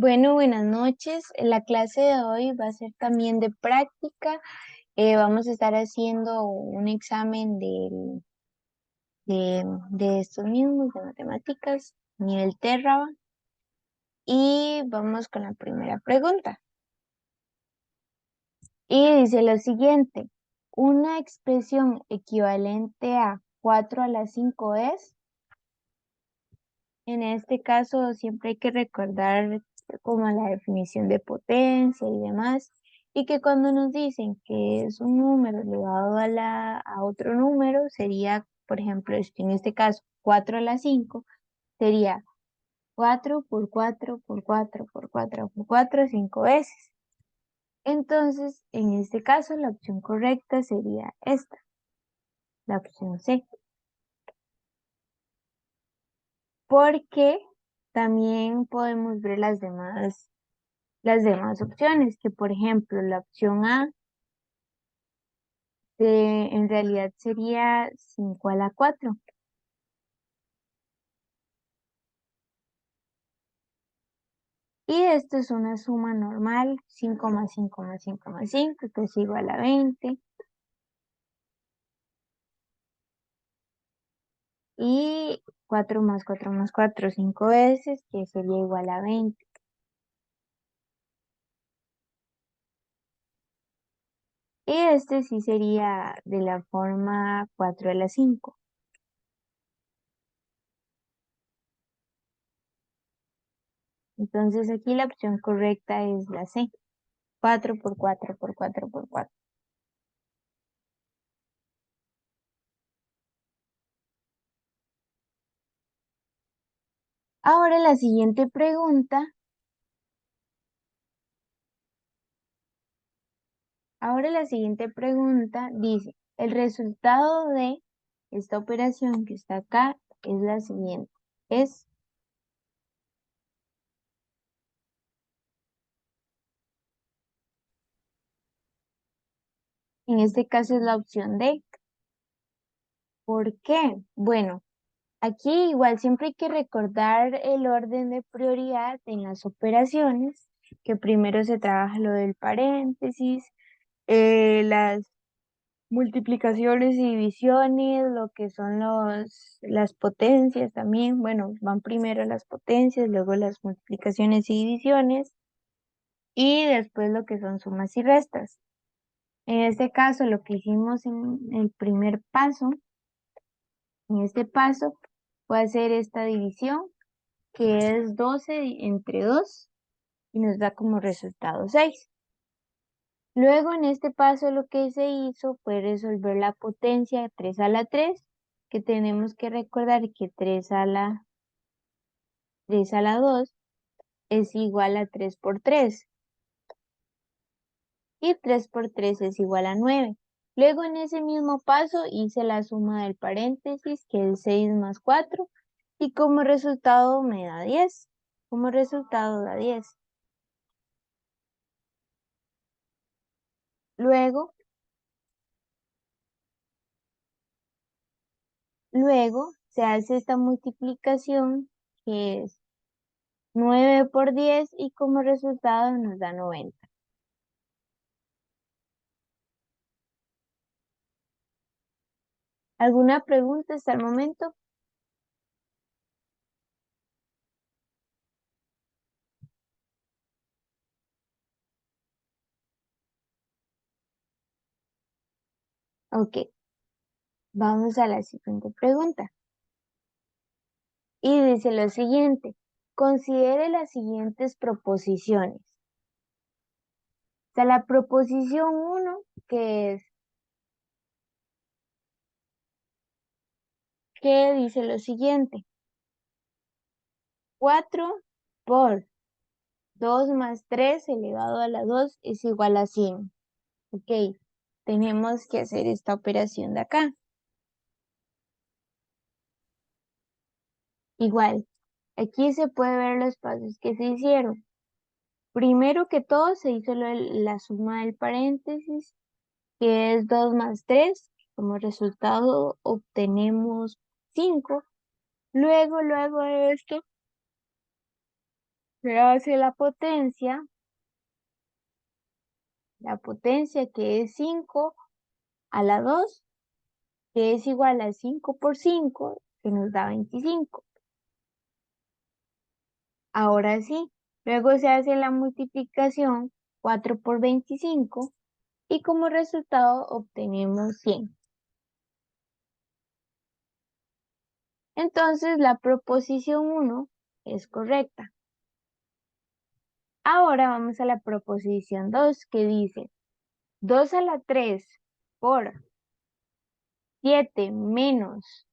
Bueno, buenas noches. La clase de hoy va a ser también de práctica. Vamos a estar haciendo un examen de estos mismos, de matemáticas, nivel Terra. Y vamos con la primera pregunta. Y dice lo siguiente: una expresión equivalente a 4 a la 5 es. En este caso, siempre hay que recordar como la definición de potencia y demás, y que cuando nos dicen que es un número elevado a otro número, sería, por ejemplo, en este caso, 4 a la 5 sería 4 por 4 por 4 por 4 por 4 5 veces. Entonces, en este caso, la opción correcta sería esta, la opción C. Porque también podemos ver las demás opciones, que por ejemplo la opción A en realidad sería 5 a la 4. Y esto es una suma normal: 5 más 5 más 5 más 5, que es igual a 20. Y 4 más 4 más 4, 5 veces, que sería igual a 20. Y este sí sería de la forma 4 a la 5. Entonces aquí la opción correcta es la C, 4 por 4 por 4 por 4. Ahora la siguiente pregunta. Ahora la siguiente pregunta dice: el resultado de esta operación que está acá es la siguiente. En este caso es la opción D. ¿Por qué? Bueno, aquí igual siempre hay que recordar el orden de prioridad en las operaciones, que primero se trabaja lo del paréntesis, las multiplicaciones y divisiones, lo que son las potencias también. Bueno, van primero las potencias, luego las multiplicaciones y divisiones, y después lo que son sumas y restas. En este caso, lo que hicimos en el primer paso, en este paso, fue hacer esta división, que es 12 entre 2, y nos da como resultado 6. Luego en este paso lo que se hizo fue resolver la potencia 3 a la 3, que tenemos que recordar que 3 a la 2 es igual a 3 por 3, y 3 por 3 es igual a 9. Luego en ese mismo paso hice la suma del paréntesis, que es 6 más 4, y como resultado me da 10. Como resultado da 10. Luego, luego se hace esta multiplicación, que es 9 por 10, y como resultado nos da 90. ¿Alguna pregunta hasta el momento? Ok, vamos a la siguiente pregunta. Y dice lo siguiente: considere las siguientes proposiciones. O sea, la proposición 1, que dice lo siguiente: 4 por 2 más 3 elevado a la 2 es igual a 100. Ok, tenemos que hacer esta operación de acá. Igual, aquí se puede ver los pasos que se hicieron. Primero que todo se hizo la suma del paréntesis, que es 2 más 3. Como resultado obtenemos 5. Luego de esto Se hace la potencia que es 5 a la 2 que es igual a 5 por 5 que nos da 25. Ahora sí, luego se hace la multiplicación 4 por 25 y como resultado obtenemos 100. Entonces la proposición 1 es correcta. Ahora vamos a la proposición 2 que dice 2 a la 3 por 7 menos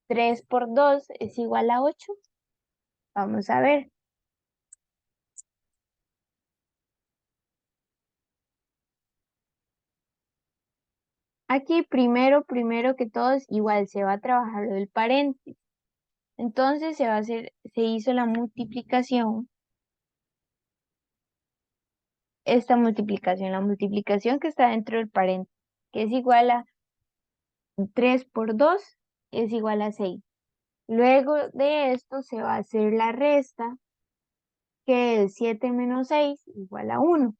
3 por 2 es igual a 8. Vamos a ver. Aquí primero que todo es igual, se va a trabajar lo del paréntesis. Entonces se hizo la multiplicación, la multiplicación que está dentro del paréntesis, que es igual a 3 por 2 es igual a 6. Luego de esto se va a hacer la resta, que es 7 menos 6 igual a 1.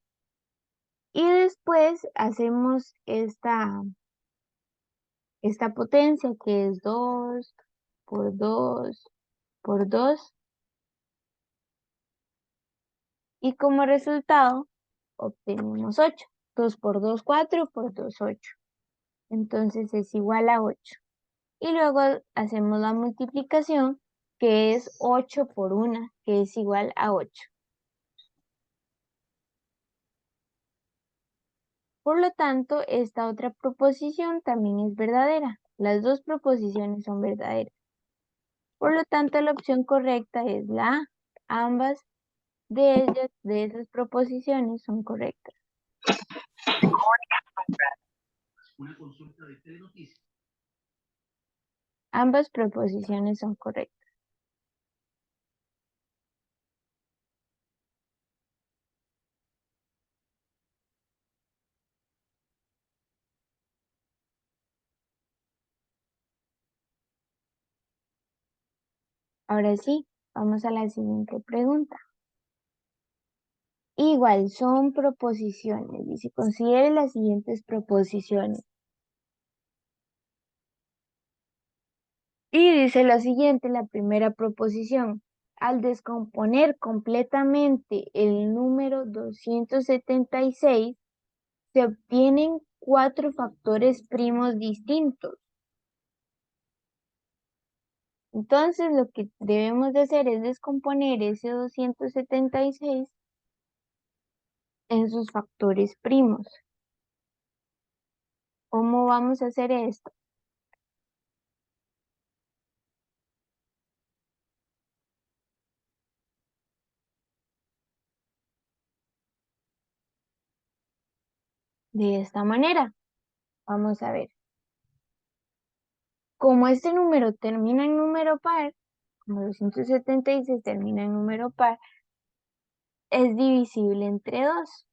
Y después hacemos esta potencia que es 2 por 2 por 2 y como resultado obtenemos 8. 2 por 2 4 por 2 8. Entonces es igual a 8. Y luego hacemos la multiplicación que es 8 por 1, que es igual a 8. Por lo tanto, esta otra proposición también es verdadera. Las dos proposiciones son verdaderas. Por lo tanto, la opción correcta es la A. Ambas de esas proposiciones son correctas. Ambas proposiciones son correctas. Ahora sí, vamos a la siguiente pregunta. Igual, son proposiciones. Dice, considere las siguientes proposiciones. Y dice lo siguiente, la primera proposición. Al descomponer completamente el número 276, se obtienen 4 factores primos distintos. Entonces, lo que debemos de hacer es descomponer ese 276 en sus factores primos. ¿Cómo vamos a hacer esto? De esta manera. Vamos a ver. Como este número termina en número par, como 276 termina en número par, es divisible entre 2.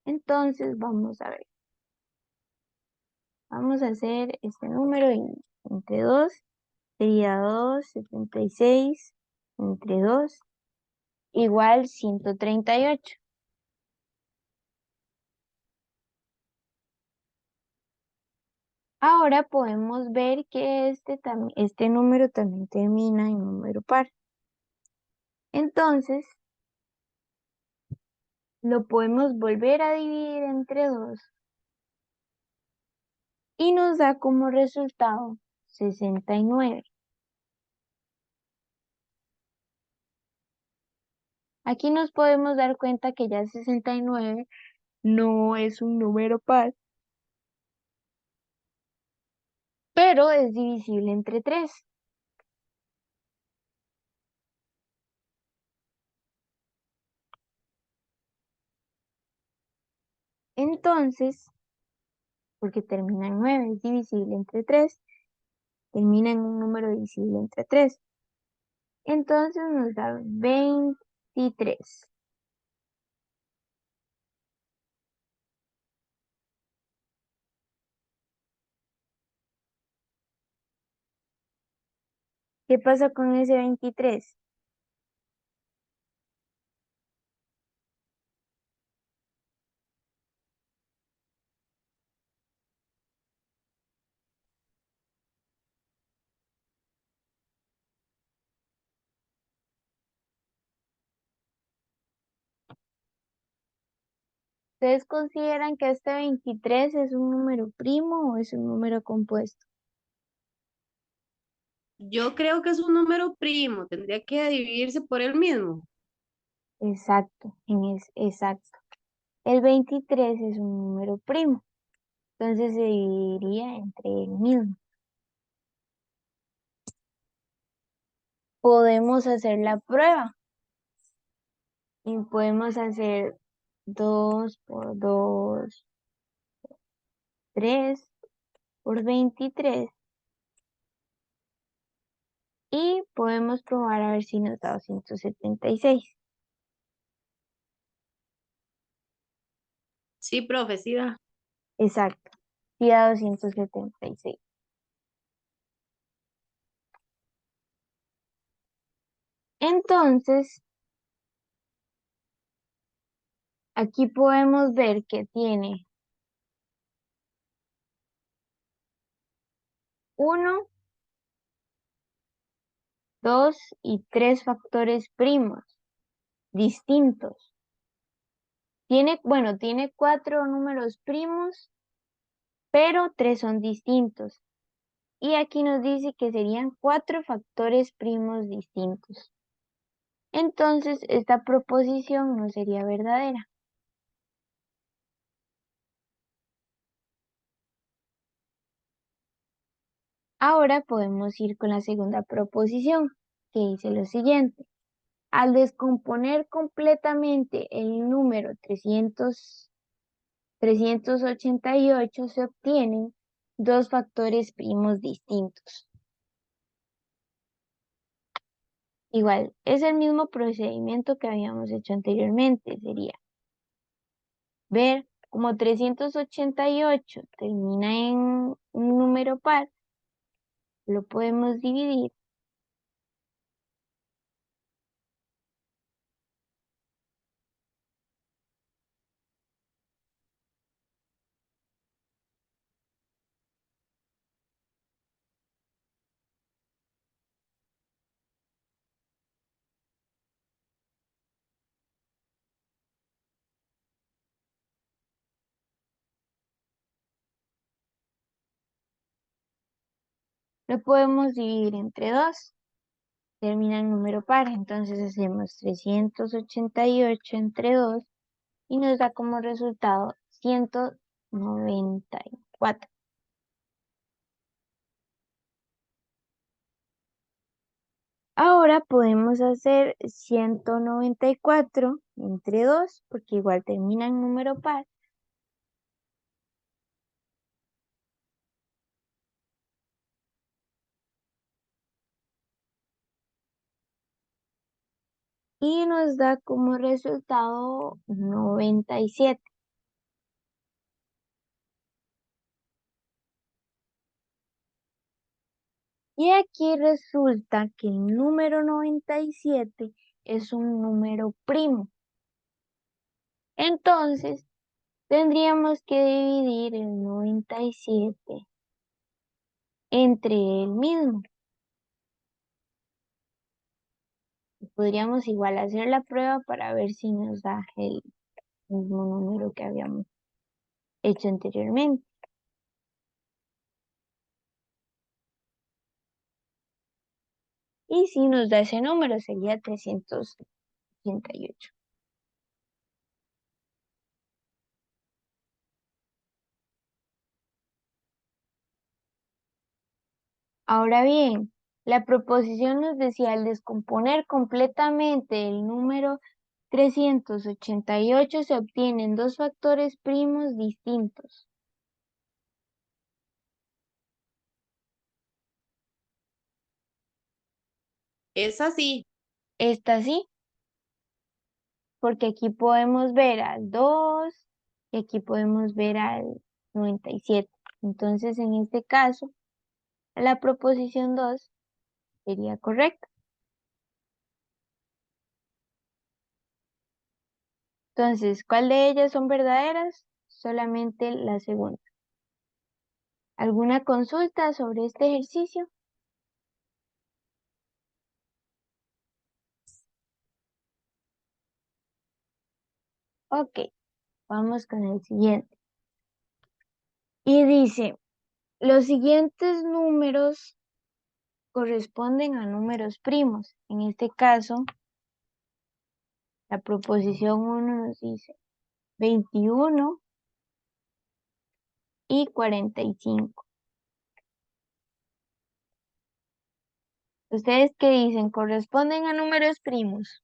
Entonces, vamos a ver. Vamos a hacer este número entre 2. Sería 276 entre 2 igual 138. Ahora podemos ver que este número también termina en número par. Entonces, lo podemos volver a dividir entre 2 y nos da como resultado 69. Aquí nos podemos dar cuenta que ya 69 no es un número par, pero es divisible entre 3. Entonces, porque termina en 9, es divisible entre 3, termina en un número divisible entre 3. Entonces nos da 23. ¿Qué pasó con ese 23? ¿Ustedes consideran que este 23 es un número primo o es un número compuesto? Yo creo que es un número primo, tendría que dividirse por el mismo. Exacto, exacto. El 23 es un número primo, entonces se dividiría entre el mismo. Podemos hacer la prueba y podemos hacer 2 por 2, 3 por 23 y podemos probar a ver si nos da 276. Sí, profe, sí da. Exacto, sí da 276. Entonces, aquí podemos ver que tiene uno, 2 y 3 factores primos distintos. Tiene 4 números primos, pero 3 son distintos. Y aquí nos dice que serían 4 factores primos distintos. Entonces, esta proposición no sería verdadera. Ahora podemos ir con la segunda proposición, que dice lo siguiente. Al descomponer completamente el número 388 se obtienen dos factores primos distintos. Igual, es el mismo procedimiento que habíamos hecho anteriormente. Sería ver como 388 termina en un número par, lo podemos dividir. Lo podemos dividir entre 2, termina en número par. Entonces hacemos 388 entre 2 y nos da como resultado 194. Ahora podemos hacer 194 entre 2 porque igual termina en número par. Y nos da como resultado 97. Y aquí resulta que el número 97 es un número primo. Entonces, tendríamos que dividir el 97 entre el mismo. Podríamos igual hacer la prueba para ver si nos da el mismo número que habíamos hecho anteriormente. Y si nos da ese número, sería 388. Ahora bien, la proposición nos decía al descomponer completamente el número 388 se obtienen dos factores primos distintos. Es así. Esta sí, porque aquí podemos ver al 2 y aquí podemos ver al 97. Entonces, en este caso, la proposición 2 sería correcta. Entonces, ¿cuál de ellas son verdaderas? Solamente la segunda. ¿Alguna consulta sobre este ejercicio? Ok, vamos con el siguiente. Y dice, los siguientes números corresponden a números primos. En este caso, la proposición 1 nos dice 21 y 45. ¿Ustedes qué dicen? ¿Corresponden a números primos?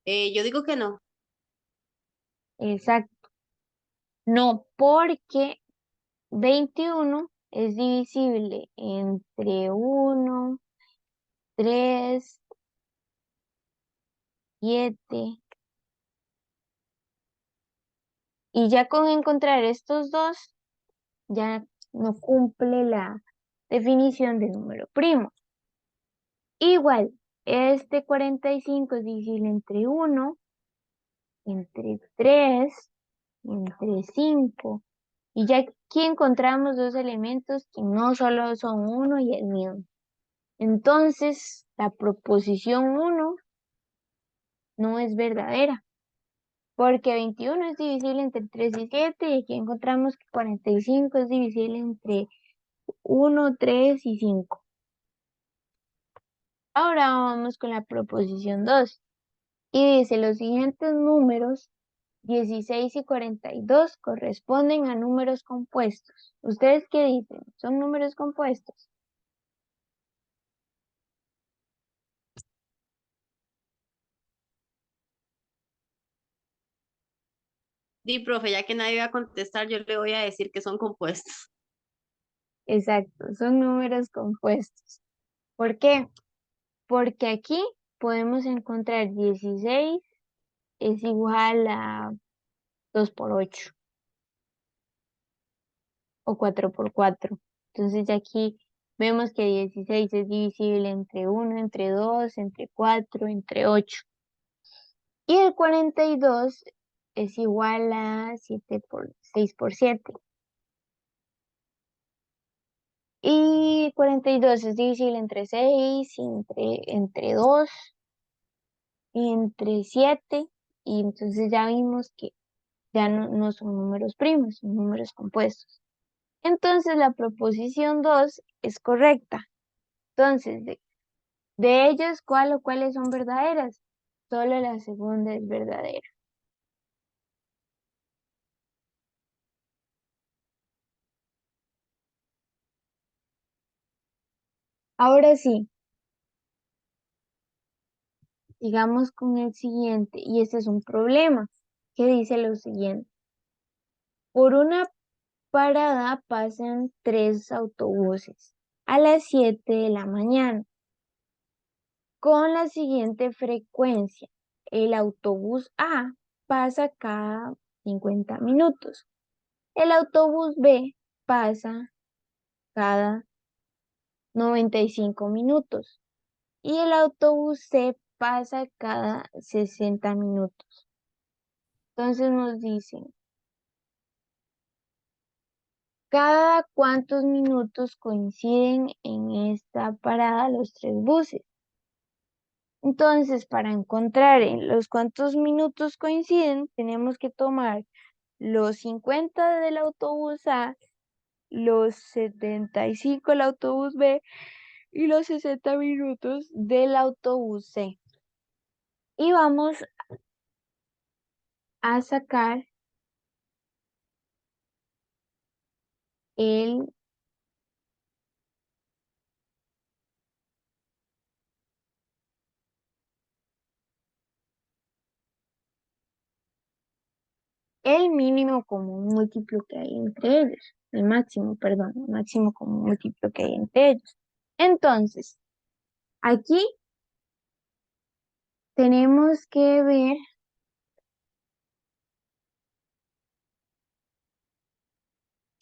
Yo digo que no. Exacto. No, porque 21 es divisible entre 1, 3, 7. Y ya con encontrar estos dos, ya no cumple la definición de número primo. Igual, este 45 es divisible entre 1, entre 3, entre 5. Y ya aquí encontramos dos elementos que no solo son uno y el mismo. Entonces, la proposición 1 no es verdadera, porque 21 es divisible entre 3 y 7, y aquí encontramos que 45 es divisible entre 1, 3 y 5. Ahora vamos con la proposición 2. Y dice, los siguientes números, 16 y 42, corresponden a números compuestos. ¿Ustedes qué dicen? ¿Son números compuestos? Di, profe, ya que nadie va a contestar, yo le voy a decir que son compuestos. Exacto, son números compuestos. ¿Por qué? Porque aquí podemos encontrar 16 es igual a 2 por 8 o 4 por 4. Entonces aquí vemos que 16 es divisible entre 1, entre 2, entre 4, entre 8. Y el 42 es igual a 7 por 6 por 7. Y 42 es divisible entre 6, entre 2, entre 7. Y entonces ya vimos que ya no son números primos, son números compuestos. Entonces la proposición 2 es correcta. Entonces, de ellas, ¿cuál o cuáles son verdaderas? Solo la segunda es verdadera. Ahora sí, sigamos con el siguiente, y este es un problema, que dice lo siguiente. Por una parada pasan 3 autobuses a las 7 de la mañana con la siguiente frecuencia. El autobús A pasa cada 50 minutos. El autobús B pasa cada 95 minutos y el autobús C pasa cada 60 minutos. Entonces nos dicen, ¿cada cuántos minutos coinciden en esta parada los tres buses? Entonces, para encontrar en los cuántos minutos coinciden, tenemos que tomar los 50 del autobús A, los 75 del autobús B y los 60 minutos del autobús C. Y vamos a sacar el, el mínimo común múltiplo que hay entre ellos. El máximo, perdón, el máximo común múltiplo que hay entre ellos. Entonces, aquí tenemos que ver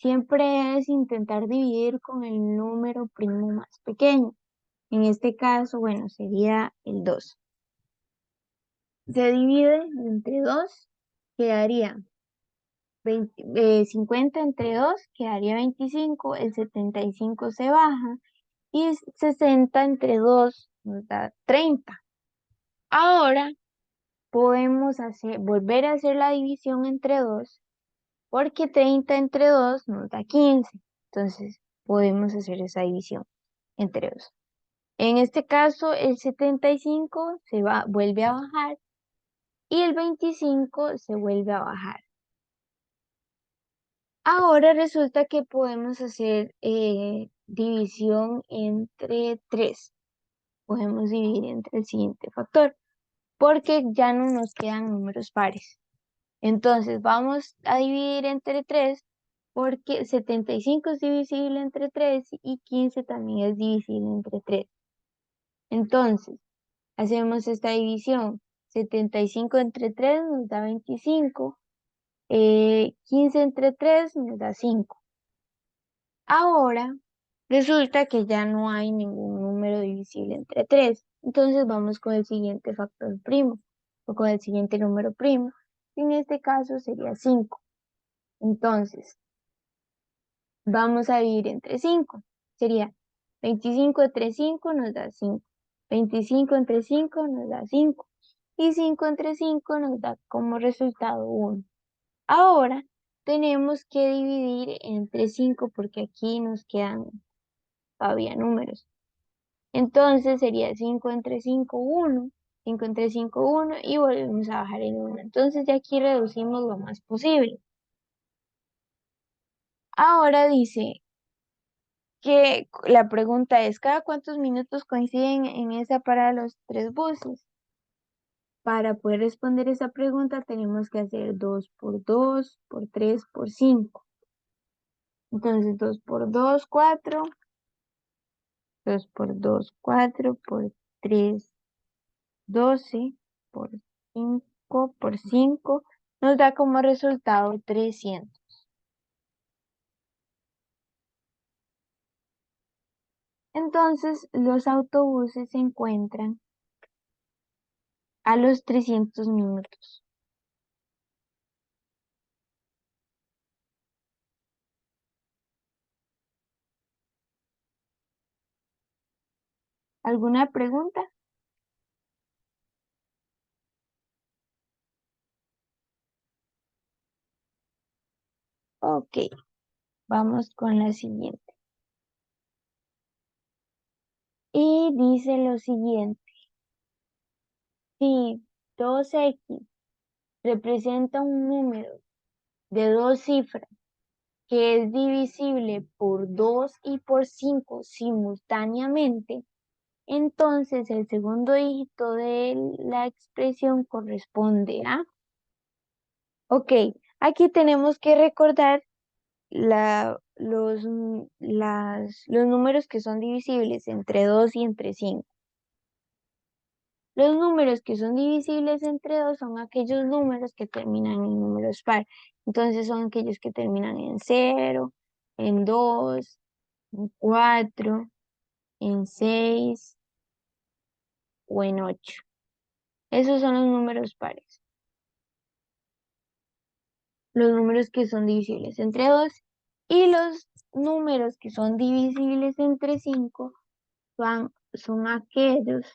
siempre es intentar dividir con el número primo más pequeño. En este caso, bueno, sería el 2. Se divide entre 2, quedaría 50 entre 2 quedaría 25, el 75 se baja y 60 entre 2 nos da 30. Ahora podemos volver a hacer la división entre 2 porque 30 entre 2 nos da 15. Entonces podemos hacer esa división entre 2. En este caso el 75 vuelve a bajar y el 25 se vuelve a bajar. Ahora resulta que podemos hacer división entre 3. Podemos dividir entre el siguiente factor, porque ya no nos quedan números pares. Entonces vamos a dividir entre 3, porque 75 es divisible entre 3 y 15 también es divisible entre 3. Entonces, hacemos esta división. 75 entre 3 nos da 25. 15 entre 3 nos da 5. Ahora, resulta que ya no hay ningún número divisible entre 3. Entonces vamos con el siguiente factor primo o con el siguiente número primo. En este caso sería 5. Entonces, vamos a dividir entre 5. Sería 25 entre 5 nos da 5. 25 entre 5 nos da 5. Y 5 entre 5 nos da como resultado 1. Ahora tenemos que dividir entre 5 porque aquí nos quedan todavía números. Entonces sería 5 entre 5, 1. 5 entre 5, 1 y volvemos a bajar el 1. Entonces ya aquí reducimos lo más posible. Ahora dice que la pregunta es, ¿cada cuántos minutos coinciden en esa parada los 3 buses? Para poder responder esa pregunta tenemos que hacer 2 por 2, por 3, por 5. Entonces 2 por 2, 4. 2 por 2, 4, por 3, 12, por 5, por 5, nos da como resultado 300. Entonces, los autobuses se encuentran a los 300 minutos. ¿Alguna pregunta? Ok, vamos con la siguiente. Y dice lo siguiente. Si 2x representa un número de 2 cifras que es divisible por 2 y por 5 simultáneamente, entonces el segundo dígito de la expresión corresponde a... Ok, aquí tenemos que recordar los números que son divisibles entre 2 y entre 5. Los números que son divisibles entre 2 son aquellos números que terminan en números par. Entonces son aquellos que terminan en 0, en 2, en 4, en 6 o en 8. Esos son los números pares. Los números que son divisibles entre 2 y los números que son divisibles entre 5 son aquellos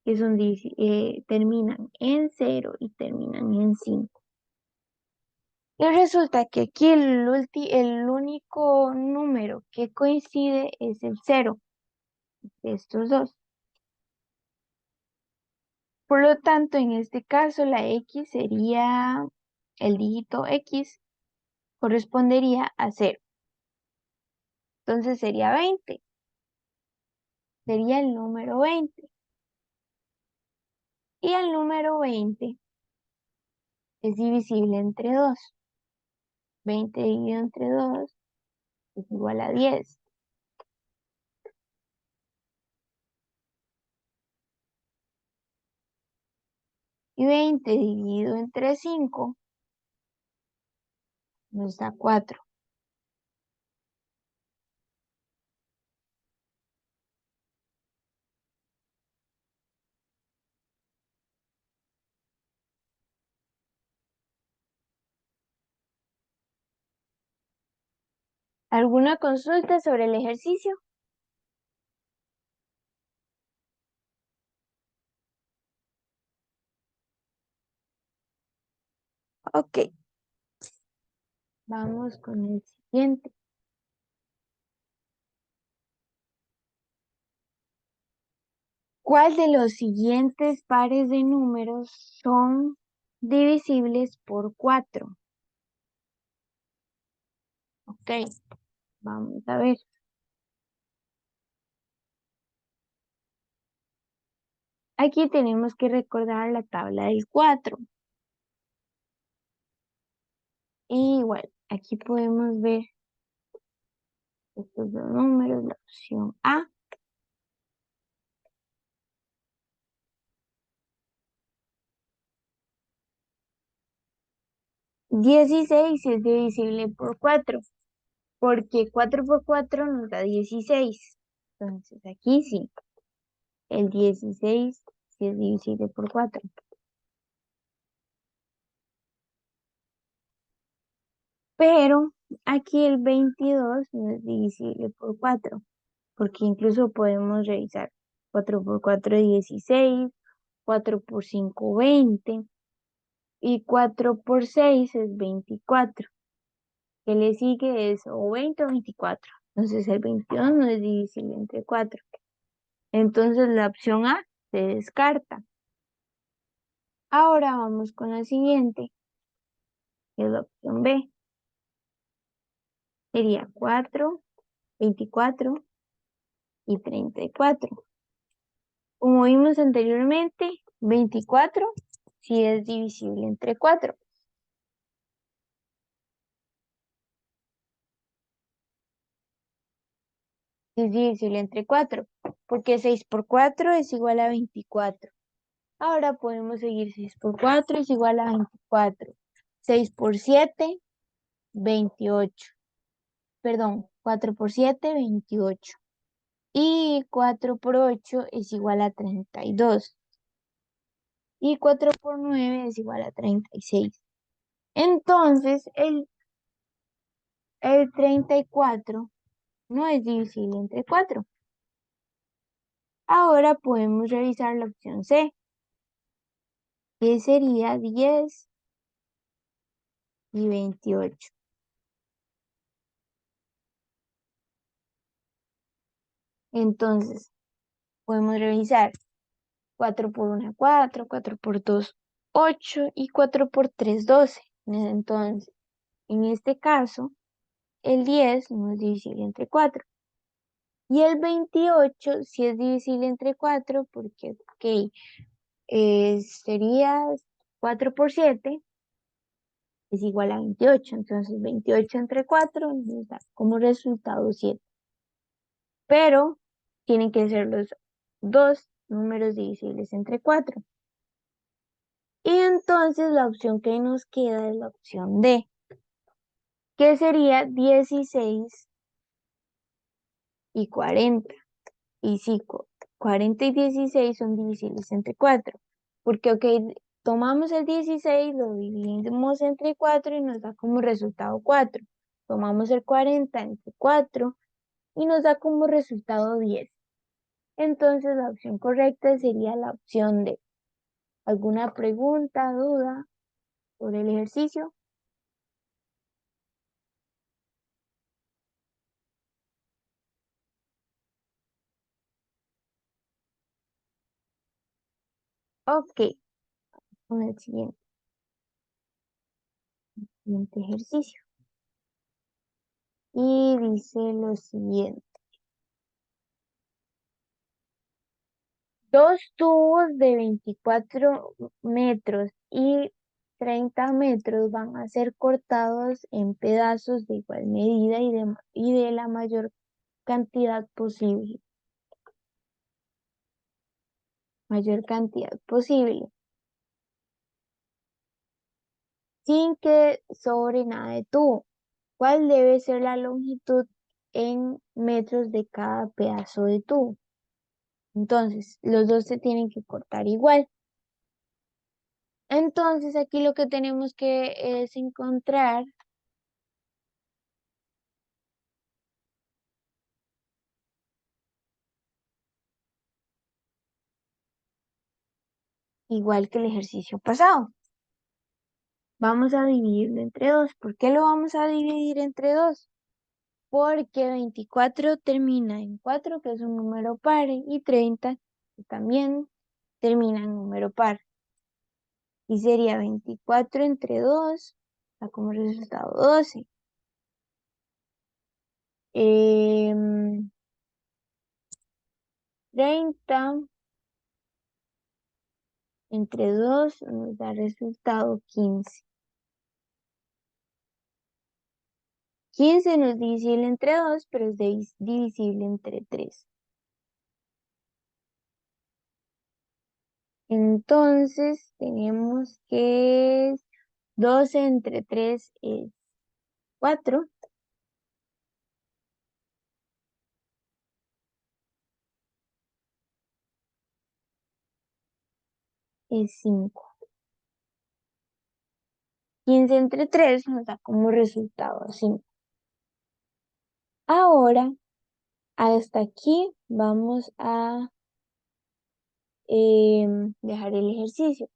que terminan en 0 y terminan en 5. Y resulta que aquí el único número que coincide es el 0 de estos dos. Por lo tanto, en este caso, la X sería, el dígito X correspondería a 0. Entonces sería 20. Sería el número 20. Y el número 20 es divisible entre 2. 20 dividido entre 2 es igual a 10. Y 20 dividido entre 5 nos da 4. ¿Alguna consulta sobre el ejercicio? Ok, vamos con el siguiente. ¿Cuál de los siguientes pares de números son divisibles por 4? Ok, vamos a ver. Aquí tenemos que recordar la tabla del 4. Igual, aquí podemos ver estos dos números, la opción A. 16 es divisible por 4, porque 4 por 4 nos da 16. Entonces aquí sí, el 16 sí es divisible por 4. Pero aquí el 22 no es divisible por 4, porque incluso podemos revisar 4 por 4 es 16, 4 por 5 20 y 4 por 6 es 24. ¿Qué le sigue? Es o 20 o 24. Entonces el 22 no es divisible entre 4. Entonces la opción A se descarta. Ahora vamos con la siguiente, que es la opción B. Sería 4, 24 y 34. Como vimos anteriormente, 24 sí es divisible entre 4. Es divisible entre 4, porque 6 por 4 es igual a 24. Ahora podemos seguir 6 por 4 es igual a 24. 6 por 7, 28. Perdón, 4 por 7, 28. Y 4 por 8 es igual a 32. Y 4 por 9 es igual a 36. Entonces, el 34 no es divisible entre 4. Ahora podemos revisar la opción C, que sería 10 y 28. Entonces, podemos revisar 4 por 1, 4, 4 por 2, 8 y 4 por 3, 12. Entonces, en este caso, el 10 no es divisible entre 4. Y el 28 sí es divisible entre 4 porque, ok, sería 4 por 7 es igual a 28. Entonces, 28 entre 4 nos da como resultado 7. Pero tienen que ser los dos números divisibles entre 4. Y entonces la opción que nos queda es la opción D, que sería 16 y 40. Y sí, 40 y 16 son divisibles entre 4. Porque, ok, tomamos el 16, lo dividimos entre 4 y nos da como resultado 4. Tomamos el 40 entre 4 y nos da como resultado 10. Entonces la opción correcta sería la opción D. ¿Alguna pregunta, duda sobre el ejercicio? Ok, con el siguiente ejercicio. Y dice lo siguiente. Dos tubos de 24 metros y 30 metros van a ser cortados en pedazos de igual medida y de la mayor cantidad posible. Mayor cantidad posible. Sin que sobre nada de tubo. ¿Cuál debe ser la longitud en metros de cada pedazo de tubo? Entonces, los dos se tienen que cortar igual. Entonces, aquí lo que tenemos que es encontrar igual que el ejercicio pasado. Vamos a dividirlo entre 2. ¿Por qué lo vamos a dividir entre 2? Porque 24 termina en 4, que es un número par, y 30, que también termina en número par. Y sería 24 entre 2, da como resultado 12. 30 entre 2 nos da resultado 15. 15 no es divisible entre 2, pero es divisible entre 3. Entonces tenemos que 12 entre 3 es 4, es 5. 15 entre 3 nos da como resultado 5. Ahora, hasta aquí vamos a dejar el ejercicio,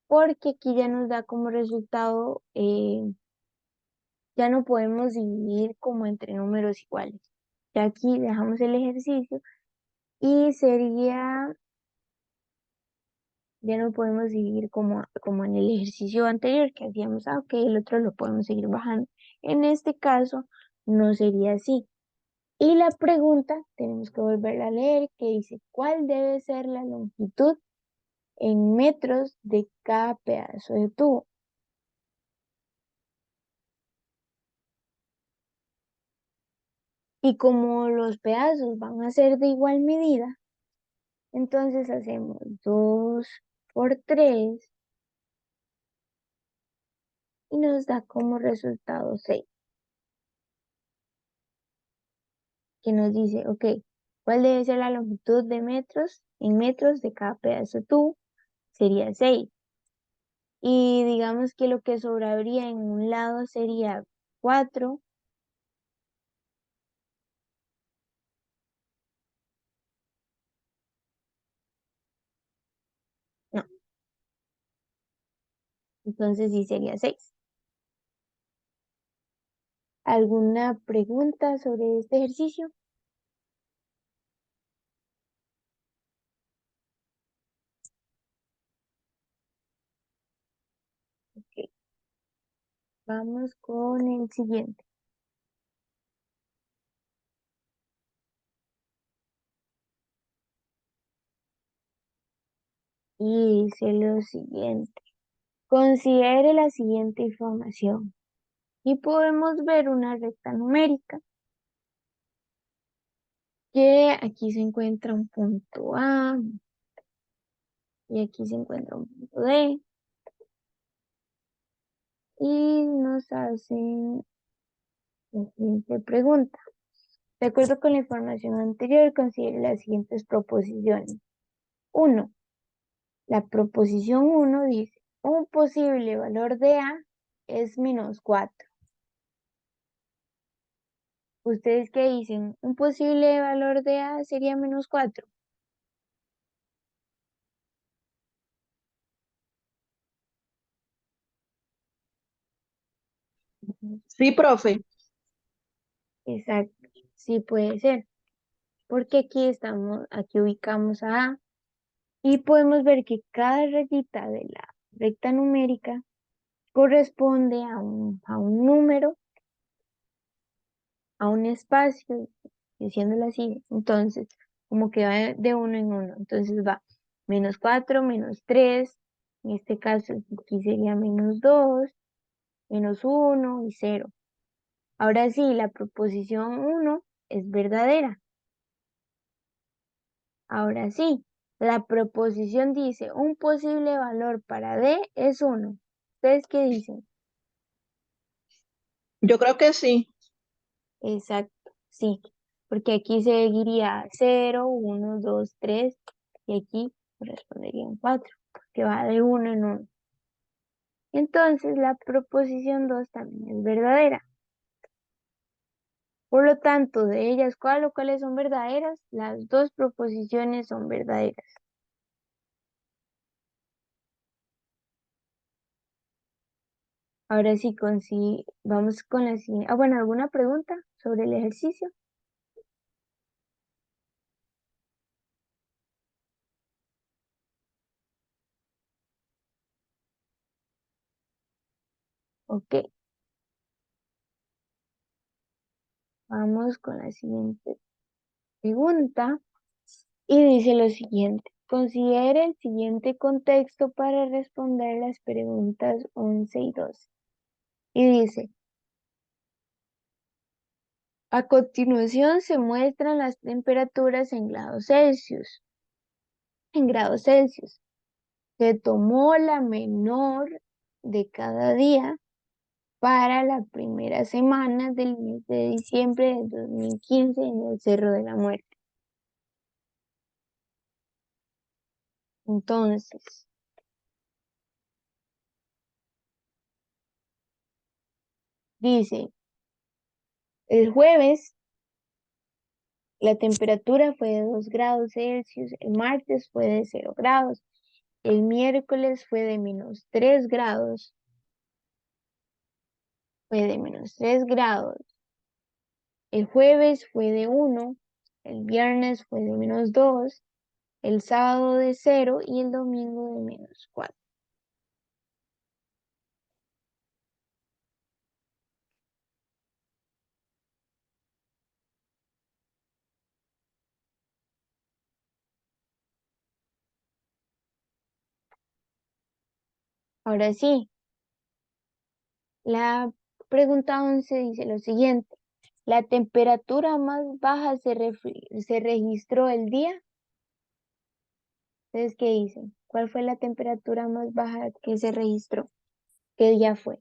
porque aquí ya nos da como resultado, ya no podemos dividir como entre números iguales. Ya aquí dejamos el ejercicio y sería, ya no podemos dividir como en el ejercicio anterior que hacíamos, ok, el otro lo podemos seguir bajando. En este caso, no sería así. Y la pregunta, tenemos que volver a leer, que dice, ¿cuál debe ser la longitud en metros de cada pedazo de tubo? Y como los pedazos van a ser de igual medida, entonces hacemos 2 por 3 y nos da como resultado 6, que nos dice, ok, ¿cuál debe ser la longitud de metros en metros de cada pedazo de tubo? Sería 6. Y digamos que lo que sobraría en un lado sería 4. No, entonces sí sería 6. ¿Alguna pregunta sobre este ejercicio? Ok, vamos con el siguiente. Y dice lo siguiente. Considere la siguiente información. Y podemos ver una recta numérica que aquí se encuentra un punto A y aquí se encuentra un punto D. Y nos hacen la siguiente pregunta. De acuerdo con la información anterior, considere las siguientes proposiciones. 1. La proposición 1 dice, un posible valor de A es -4. ¿Ustedes qué dicen? Un posible valor de A sería -4. Sí, profe. Exacto, sí puede ser, porque aquí ubicamos a A y podemos ver que cada rayita de la recta numérica corresponde a un número, a un espacio, diciéndolo así. Entonces, como que va de uno en uno. Entonces va -4, -3, en este caso aquí sería -2, -1 y 0. Ahora sí, la proposición 1 es verdadera. Ahora sí, la proposición dice un posible valor para D es 1. ¿Ustedes qué dicen? Yo creo que sí. Exacto, sí, porque aquí seguiría 0, 1, 2, 3 y aquí corresponderían 4, porque va de uno en uno. Entonces la proposición 2 también es verdadera. Por lo tanto, de ellas, ¿cuáles son verdaderas? Las dos proposiciones son verdaderas. Ahora sí, vamos con la siguiente. Ah, bueno, ¿alguna pregunta sobre el ejercicio? Ok, vamos con la siguiente pregunta. Y dice lo siguiente. Considere el siguiente contexto para responder las preguntas 11 y 12. Y dice, a continuación se muestran las temperaturas en grados Celsius. En grados Celsius. Se tomó la menor de cada día para la primera semana del mes de diciembre de 2015 en el Cerro de la Muerte. Entonces, dice, el jueves la temperatura fue de 2 grados Celsius, el martes fue de 0 grados, el miércoles fue de -3 grados, el jueves fue de 1, el viernes fue de -2, el sábado de 0 y el domingo de -4. Ahora sí, la pregunta 11 dice lo siguiente. La temperatura más baja se registró el día. Entonces, ¿qué dicen? ¿Cuál fue la temperatura más baja que se registró? ¿Qué día fue?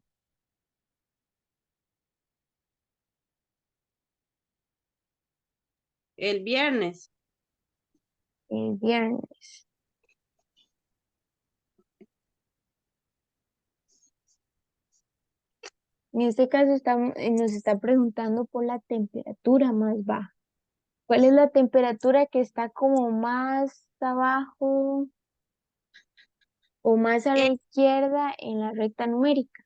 El viernes. El viernes. En este caso nos está preguntando por la temperatura más baja. ¿Cuál es la temperatura que está como más abajo o más a la Eh, izquierda en la recta numérica?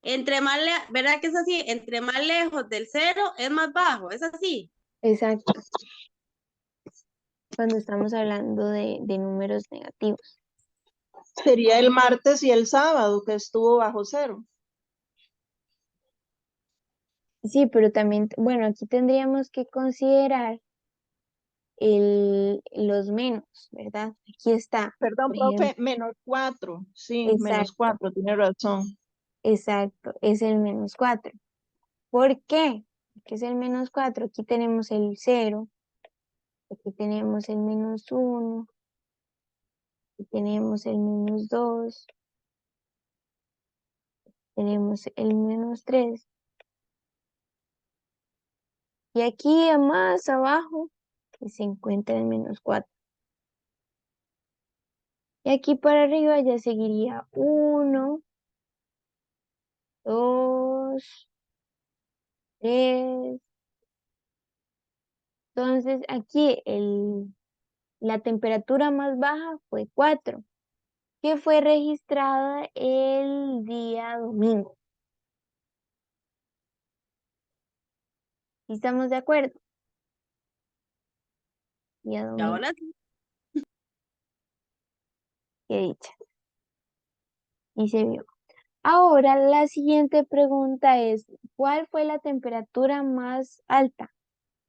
¿Verdad que es así? Entre más lejos del cero es más bajo, ¿es así? Exacto, cuando estamos hablando de números negativos. Sería el martes y el sábado que estuvo bajo cero. Sí, pero también, bueno, aquí tendríamos que considerar los menos, ¿verdad? Aquí está, Perdón, por ejemplo, profe, -4. Sí, exacto, -4, tiene razón. exacto, es el -4. ¿Por qué? Porque es el -4. Aquí tenemos el 0, aquí tenemos el -1, aquí tenemos el -2, tenemos el -3. Y aquí más abajo que se encuentra el -4. Y aquí para arriba ya seguiría 1, 2, 3. Entonces aquí la temperatura más baja fue 4, que fue registrada el día domingo. ¿Sí estamos de acuerdo? Día Y domingo, ahora sí. qué dicha. Y se vio. Ahora la siguiente pregunta es, ¿cuál fue la temperatura más alta?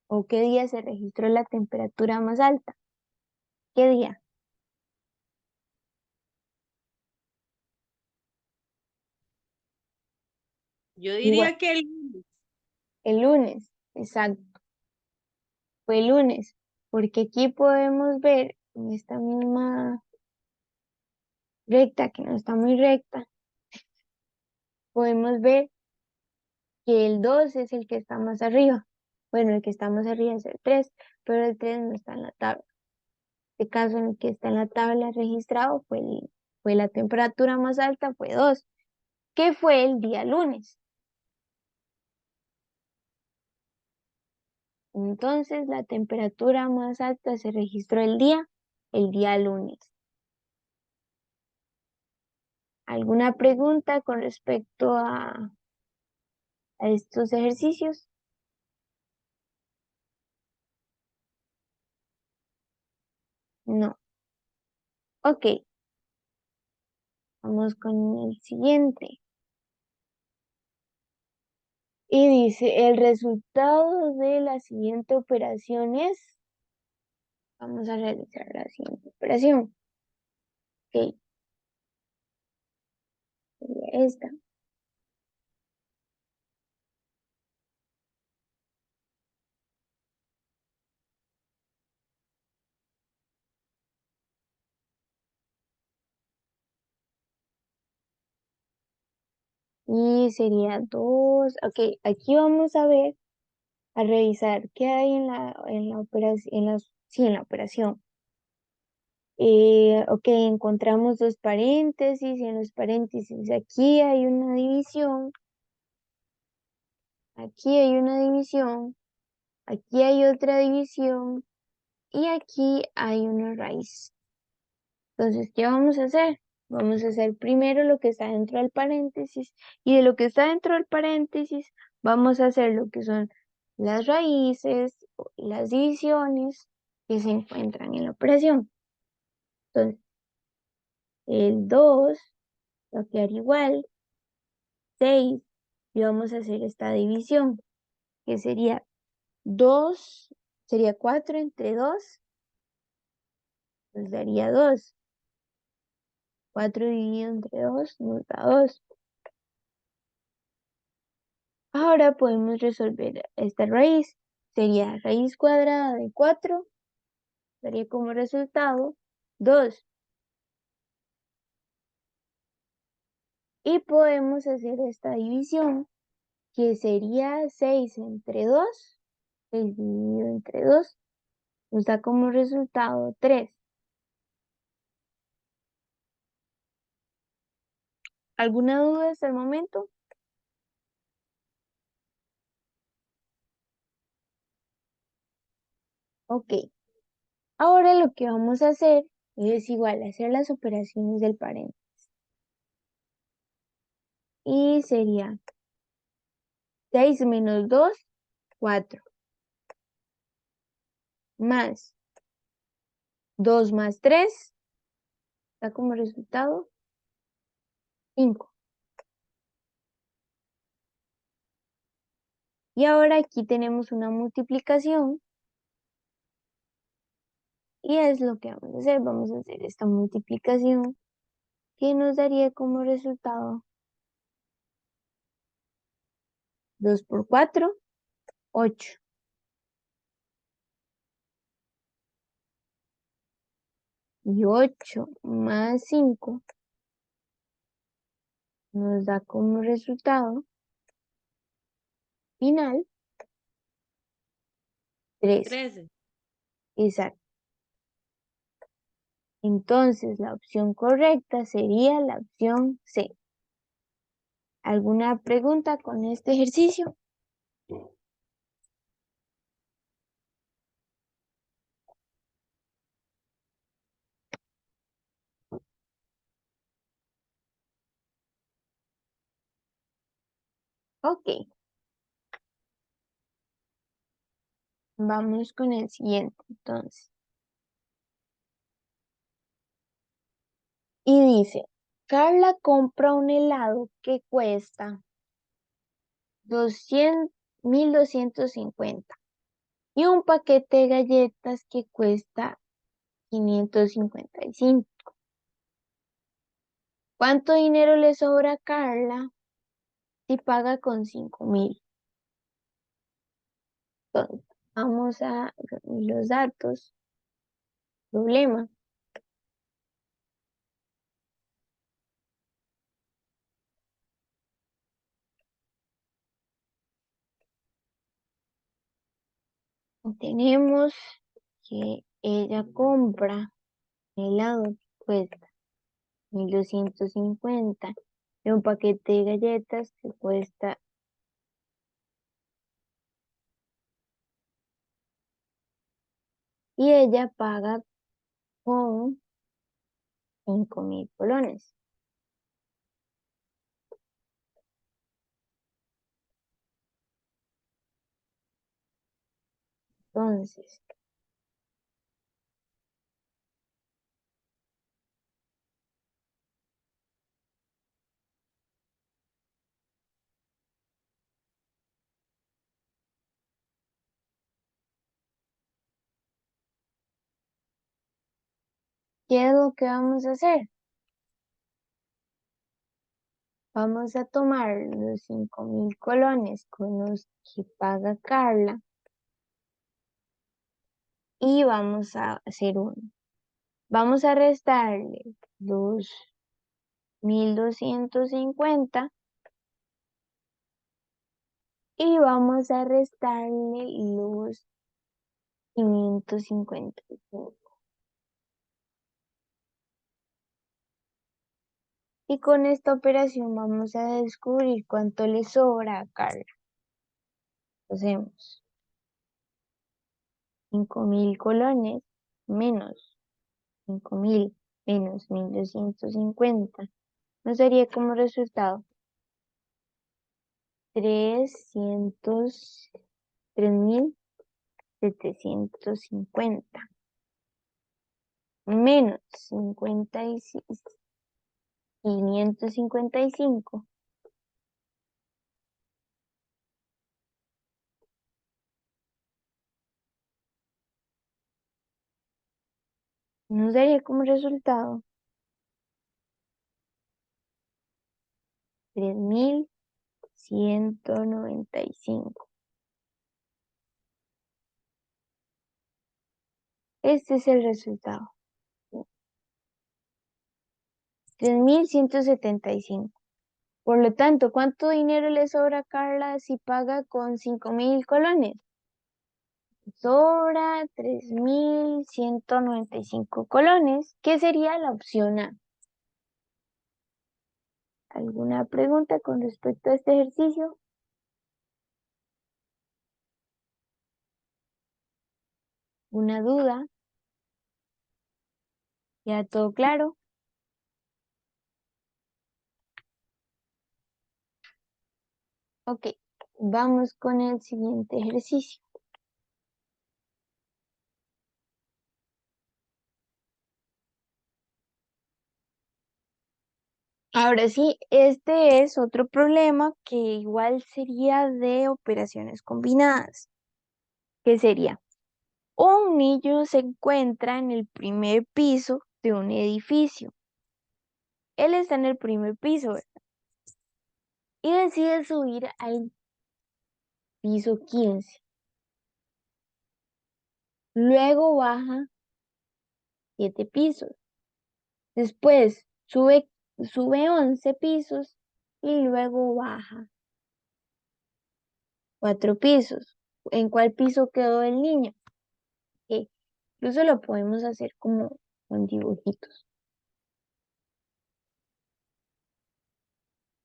¿O qué día se registró la temperatura más alta? ¿Qué día? Yo Igual, diría que el lunes, exacto, fue el lunes, porque aquí podemos ver en esta misma recta, que no está muy recta, podemos ver que el 2 es el que está más arriba. Bueno, el que está más arriba es el 3, pero el 3 no está en la tabla. Este caso en el que está en la tabla registrado fue la temperatura más alta, fue 2, que fue el día lunes. Entonces, la temperatura más alta se registró el día lunes. ¿Alguna pregunta con respecto a estos ejercicios? No. Ok, vamos con el siguiente. Y dice, el resultado de la siguiente operación es, vamos a realizar la siguiente operación. Ok, sería esta. Y sería 2. Ok, aquí vamos a ver, a revisar qué hay en la operación, sí, en la operación. Ok, encontramos dos paréntesis y en los paréntesis aquí hay una división, aquí hay una división, aquí hay otra división y aquí hay una raíz. Entonces, ¿qué vamos a hacer? Vamos a hacer primero lo que está dentro del paréntesis y de lo que está dentro del paréntesis vamos a hacer lo que son las raíces, las divisiones que se encuentran en la operación. Entonces, el 2 va a quedar igual, 6, y vamos a hacer esta división, que sería 2, sería 4 entre 2, nos daría 2. 4 dividido entre 2 nos da 2. Ahora podemos resolver esta raíz. Sería raíz cuadrada de 4, daría como resultado 2. Y podemos hacer esta división, que sería 6 entre 2, 6 dividido entre 2, nos da como resultado 3. ¿Alguna duda hasta el momento? Ok. Ahora lo que vamos a hacer es igual hacer las operaciones del paréntesis. Y sería 6 menos 2, 4. Más 2 más 3, da como resultado 5. Y ahora aquí tenemos una multiplicación. Y es lo que vamos a hacer. Vamos a hacer esta multiplicación que nos daría como resultado 2 por 4, 8. Y 8 más 5 nos da como resultado final 13. 13. Exacto. Entonces la opción correcta sería la opción C. ¿Alguna pregunta con este ejercicio? Ok, vamos con el siguiente entonces. Y dice, Carla compra un helado que cuesta 1,250 y un paquete de galletas que cuesta 555. ¿Cuánto dinero le sobra a Carla si paga con 5,000? Entonces, vamos a reunir los datos. Problema. Tenemos que ella compra helado que cuesta 1,250 y un paquete de galletas que cuesta, y ella paga con 5,000 colones. Entonces, ¿qué es lo que vamos a hacer? Vamos a tomar los 5.000 colones con los que paga Carla y vamos a hacer uno. Vamos a restarle los 1.250 y vamos a restarle los 555. Y con esta operación vamos a descubrir cuánto le sobra a Carla. Hacemos 5.000 colones menos 5.000 menos 1.250. Nos daría como resultado 3.750 menos 555. Nos daría como resultado 3.195. Este es el resultado. 3.175. Por lo tanto, ¿cuánto dinero le sobra a Carla si paga con 5.000 colones? Sobra 3.195 colones, que sería la opción A. ¿Alguna pregunta con respecto a este ejercicio? ¿Una duda? ¿Ya todo claro? Ok, vamos con el siguiente ejercicio. Ahora sí, este es otro problema que igual sería de operaciones combinadas. ¿Qué sería? Un niño se encuentra en el primer piso de un edificio. Él está en el primer piso, ¿verdad? Y decide subir al piso 15. Luego baja 7 pisos. Después sube 11 pisos y luego baja 4 pisos. ¿En cuál piso quedó el niño? Incluso lo podemos hacer como con dibujitos.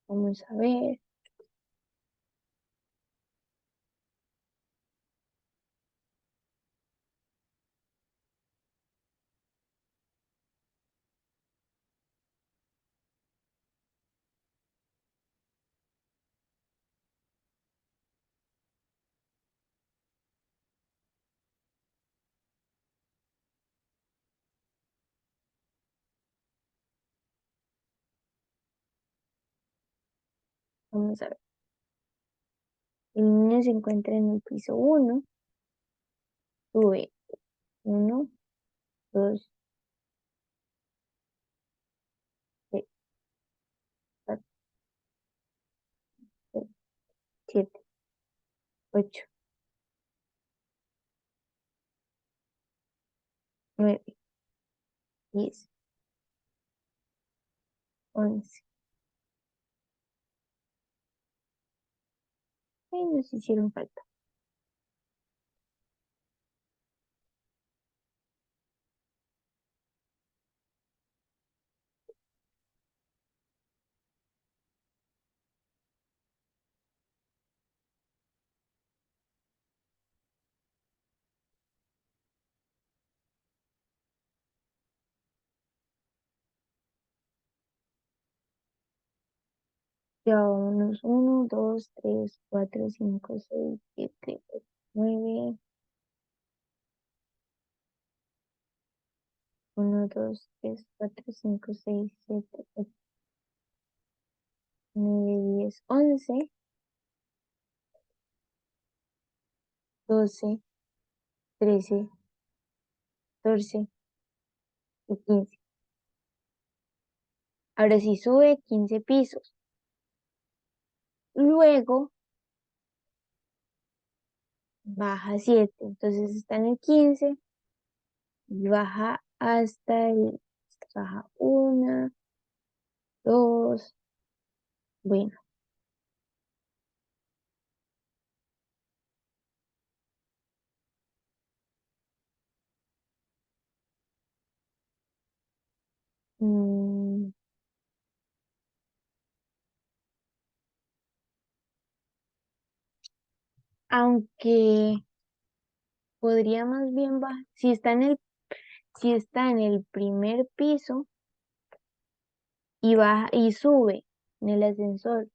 Vamos a ver. Vamos a ver. El niño se encuentra en el piso 1. Sube 1, 2, 3, 4, 7, 8, 9, 10, 11. Y nos hicieron falta. Ya vámonos. 1, 2, 3, 4, 5, 6, 7, 8, 9. 1, 2, 3, 4, 5, 6, 7, 8, 9, 10, 11, 12, 13, 14 y 15. Ahora sí sube 15 pisos. Luego baja 7. Entonces está en el 15 y baja hasta el... Baja 1, 2. Bueno, mm, aunque podría más bien bajar. Si está en el primer piso y baja y sube en el ascensor,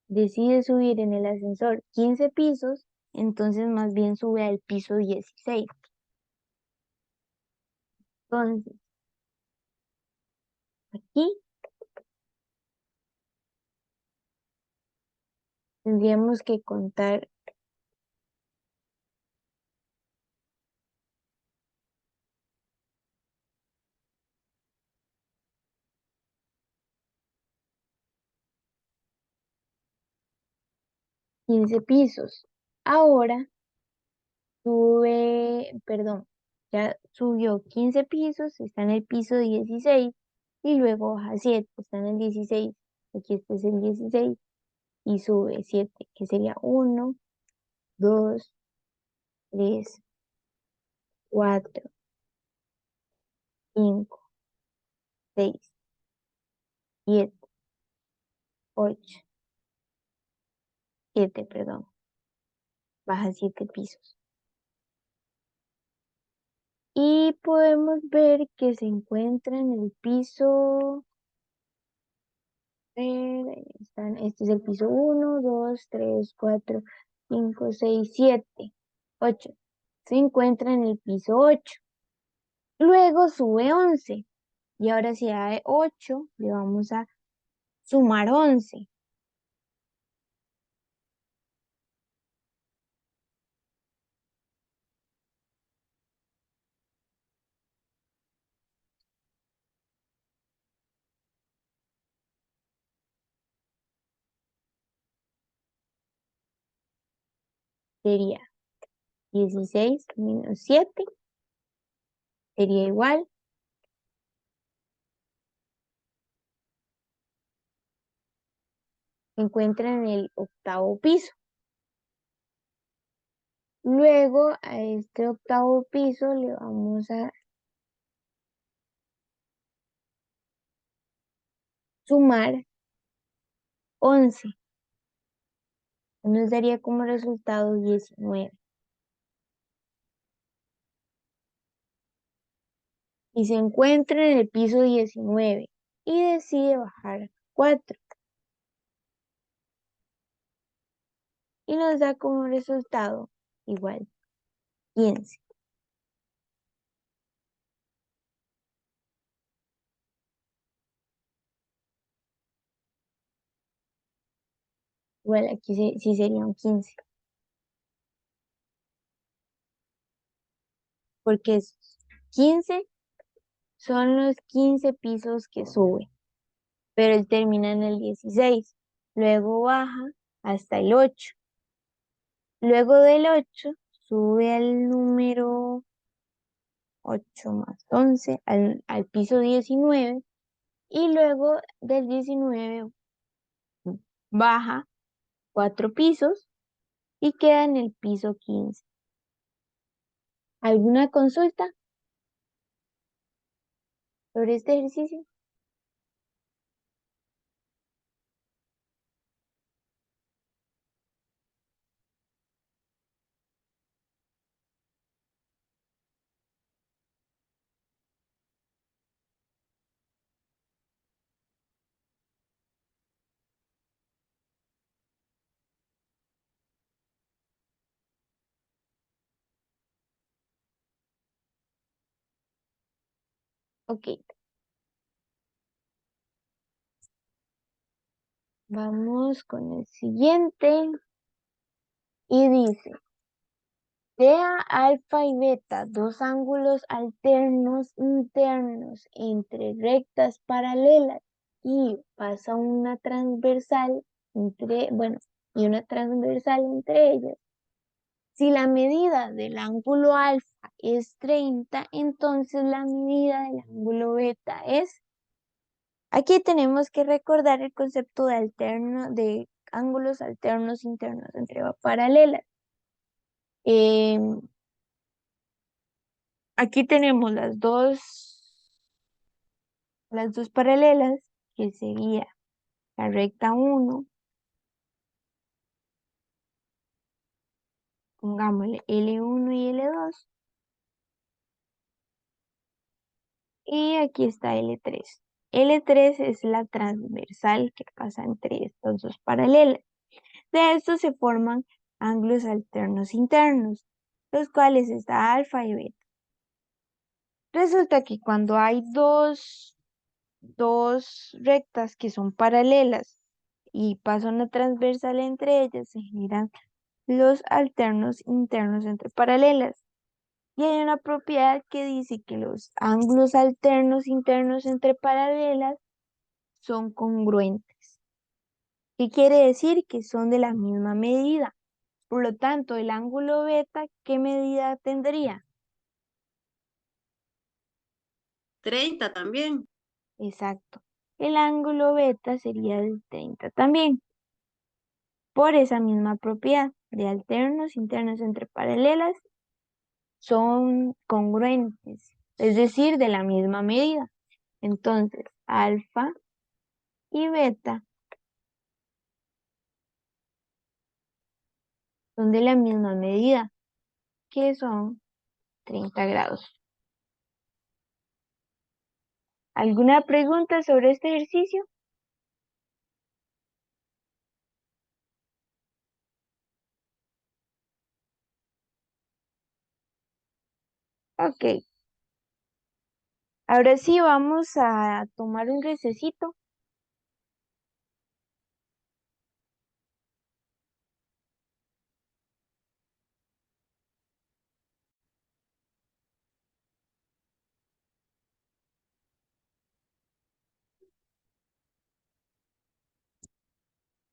decide subir en el ascensor 15 pisos, entonces más bien sube al piso 16. Entonces, aquí tendríamos que contar 15 pisos. Ahora perdón, ya subió 15 pisos, está en el piso 16 y luego baja 7, está en el 16. Aquí este es el 16 y sube 7, que sería 1, 2, 3, 4, 5, 6, 7, 8, 7, perdón, baja 7 pisos. Y podemos ver que se encuentra en el piso, este es el piso 1, 2, 3, 4, 5, 6, 7, 8. Se encuentra en el piso 8. Luego sube 11. Y ahora si hay 8, le vamos a sumar 11. Sería 16 menos 7. Sería igual. Se encuentra en el octavo piso. Luego a este octavo piso le vamos a sumar 11. Nos daría como resultado 19. Y se encuentra en el piso 19 y decide bajar 4. Y nos da como resultado igual 15. Igual aquí sí serían 15. Porque 15 son los 15 pisos que sube. Pero él termina en el 16. Luego baja hasta el 8. Luego del 8 sube al número 8 más 11 al piso 19 y luego del 19 baja 4 pisos y queda en el piso 15. ¿Alguna consulta sobre este ejercicio? Ok, vamos con el siguiente. Y dice, sea alfa y beta dos ángulos alternos internos entre rectas paralelas y pasa una transversal y una transversal entre ellas. Si la medida del ángulo alfa es 30, entonces la medida del ángulo beta es. Aquí tenemos que recordar el concepto de ángulos alternos internos entre paralelas. Aquí tenemos las dos paralelas, que sería la recta 1, pongámosle L1 y L2, y aquí está L3. L3 es la transversal que pasa entre estas dos paralelas. De estos se forman ángulos alternos internos, los cuales está alfa y beta. Resulta que cuando hay dos rectas que son paralelas y pasa una transversal entre ellas, se generan los alternos internos entre paralelas. Y hay una propiedad que dice que los ángulos alternos internos entre paralelas son congruentes. ¿Qué quiere decir? Que son de la misma medida. Por lo tanto, el ángulo beta, ¿qué medida tendría? 30 también. Exacto. El ángulo beta sería de 30 también. Por esa misma propiedad de alternos internos entre paralelas son congruentes, es decir, de la misma medida. Entonces, alfa y beta son de la misma medida, que son 30 grados. ¿Alguna pregunta sobre este ejercicio? Ok. Ahora sí vamos a tomar un recesito.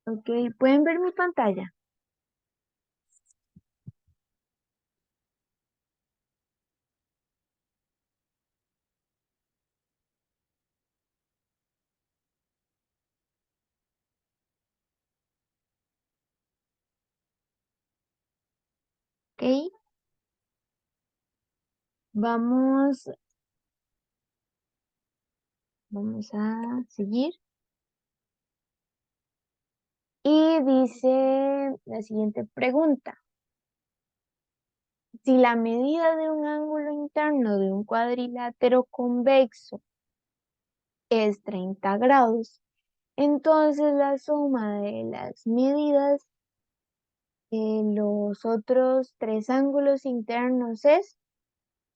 Ok, ¿pueden ver mi pantalla? Ok, vamos, vamos a seguir. Y dice la siguiente pregunta. Si la medida de un ángulo interno de un cuadrilátero convexo es 30 grados, entonces la suma de las medidas de los otros tres ángulos internos es,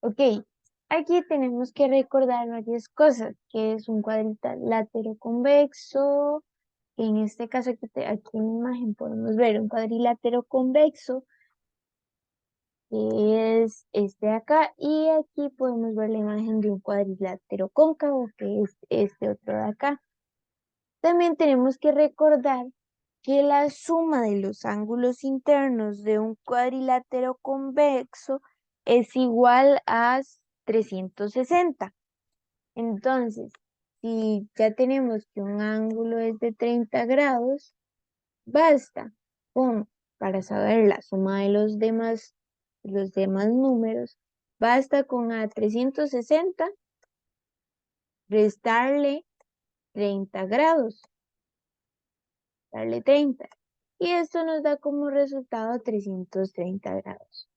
ok, aquí tenemos que recordar varias cosas, que es un cuadrilátero convexo, que en este caso aquí en la imagen podemos ver un cuadrilátero convexo, que es este de acá, y aquí podemos ver la imagen de un cuadrilátero cóncavo, que es este otro de acá. También tenemos que recordar que la suma de los ángulos internos de un cuadrilátero convexo es igual a 360. Entonces, si ya tenemos que un ángulo es de 30 grados, basta para saber la suma de los demás números, basta con a 360 restarle 30 grados, darle 30. Y esto nos da como resultado 330 grados.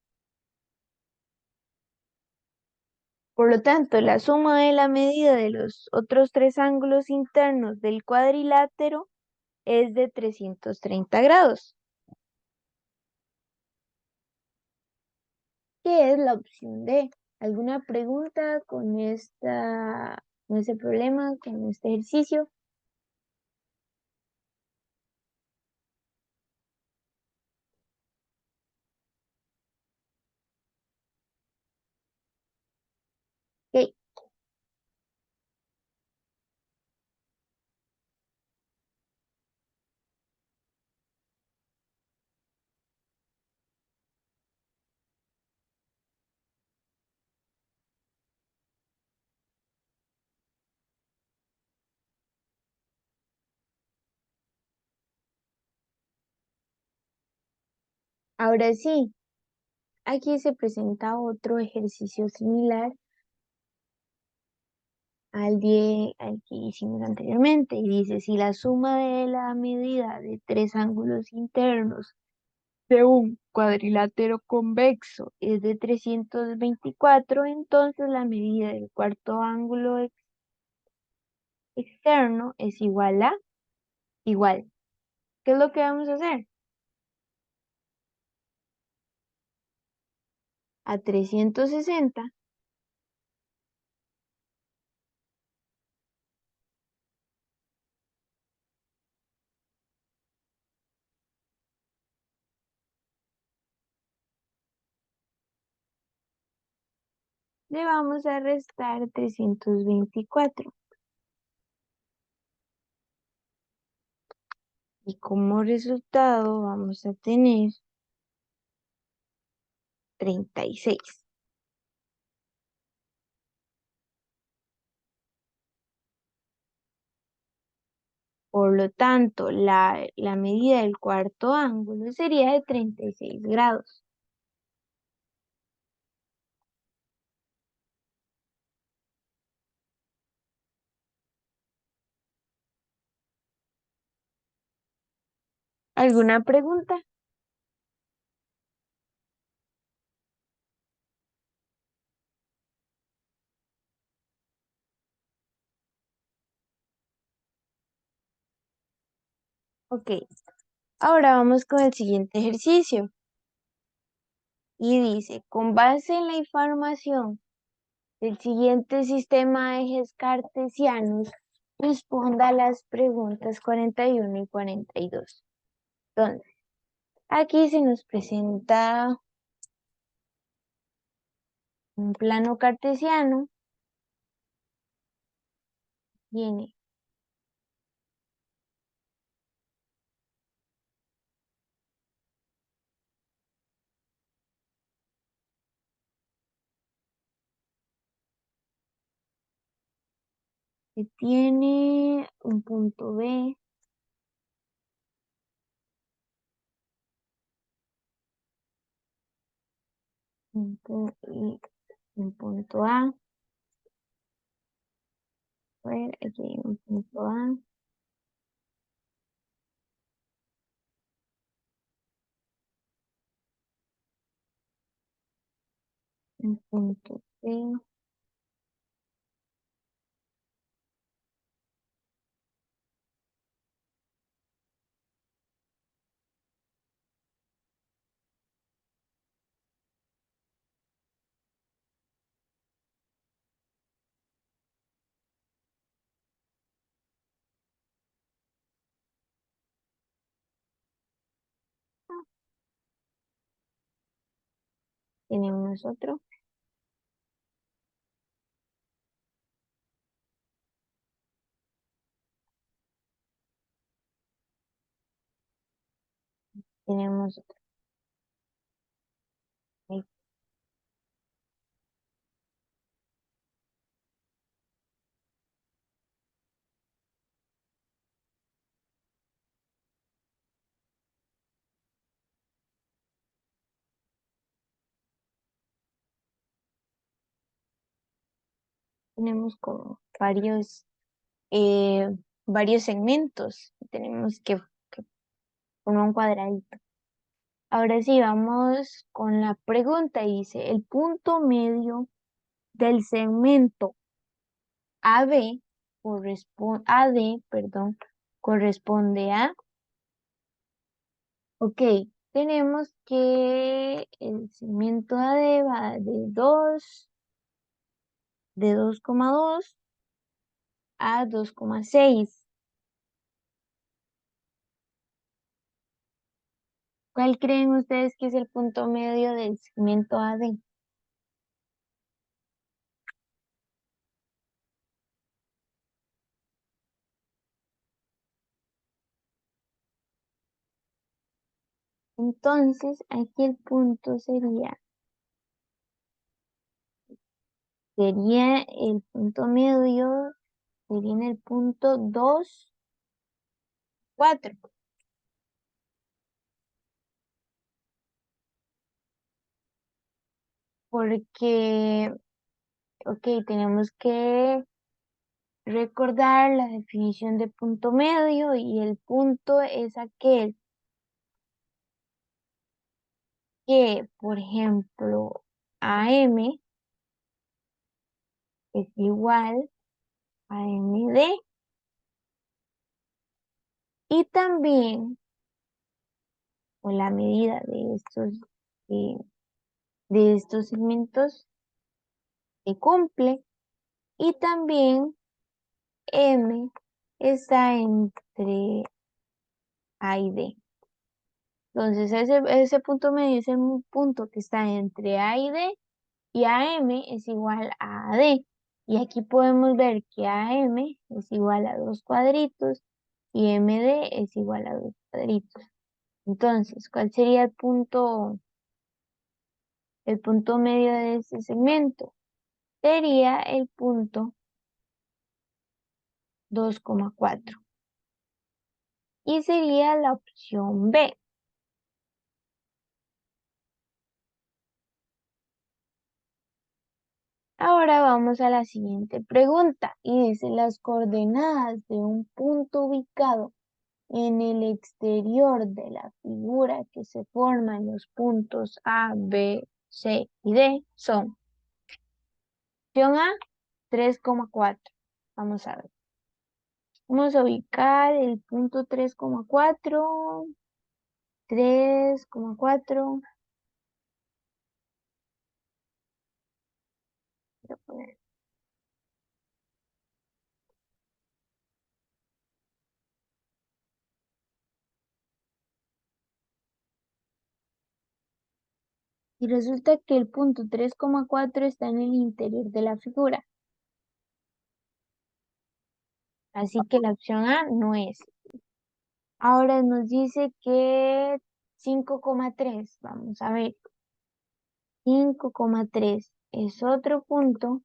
Por lo tanto, la suma de la medida de los otros tres ángulos internos del cuadrilátero es de 330 grados, que es la opción D. ¿Alguna pregunta con este problema, con este ejercicio? Ok, ahora sí, aquí se presenta otro ejercicio similar al que hicimos anteriormente y dice, si la suma de la medida de tres ángulos internos de un cuadrilátero convexo es de 324, entonces la medida del cuarto ángulo externo es igual. ¿Qué es lo que vamos a hacer? A 360 le vamos a restar 324 y como resultado vamos a tener 36. Por lo tanto, la medida del cuarto ángulo sería de 36 grados. ¿Alguna pregunta? Ok, ahora vamos con el siguiente ejercicio. Y dice, con base en la información del siguiente sistema de ejes cartesianos, responda a las preguntas 41 y 42. Entonces, aquí se nos presenta un plano cartesiano, tiene que tiene un punto B, y un punto A. A ver, aquí hay un punto A, un punto C, tenemos otro, tenemos otro. Ahí tenemos como varios segmentos. Tenemos que formar un cuadradito. Ahora sí, vamos con la pregunta. Dice, el punto medio del segmento AD, perdón, corresponde a, ok, tenemos que el segmento AD va de 2 de 2,2 a 2,6. ¿Cuál creen ustedes que es el punto medio del segmento AD? Entonces, aquí el punto sería el punto medio, sería en el punto 2, 4. Porque, ok, tenemos que recordar la definición de punto medio y el punto es aquel que, por ejemplo, AM es igual a MD y también con la medida eh, de estos segmentos se cumple y también M está entre A y D. Entonces ese punto medio es el punto que está entre A y D y AM es igual a AD. Y aquí podemos ver que AM es igual a 2 cuadritos y MD es igual a 2 cuadritos. Entonces, ¿cuál sería el punto medio de este segmento? Sería el punto 2,4 y sería la opción B. Ahora vamos a la siguiente pregunta y dice las coordenadas de un punto ubicado en el exterior de la figura que se forma en los puntos A, B, C y D son opción A, 3,4. Vamos a ver. Vamos a ubicar el punto 3,4. 3,4. Voy a poner. Y resulta que el punto 3,4 está en el interior de la figura. Así que la opción A no es. Ahora nos dice que 5,3. Vamos a ver. 5,3 es otro punto.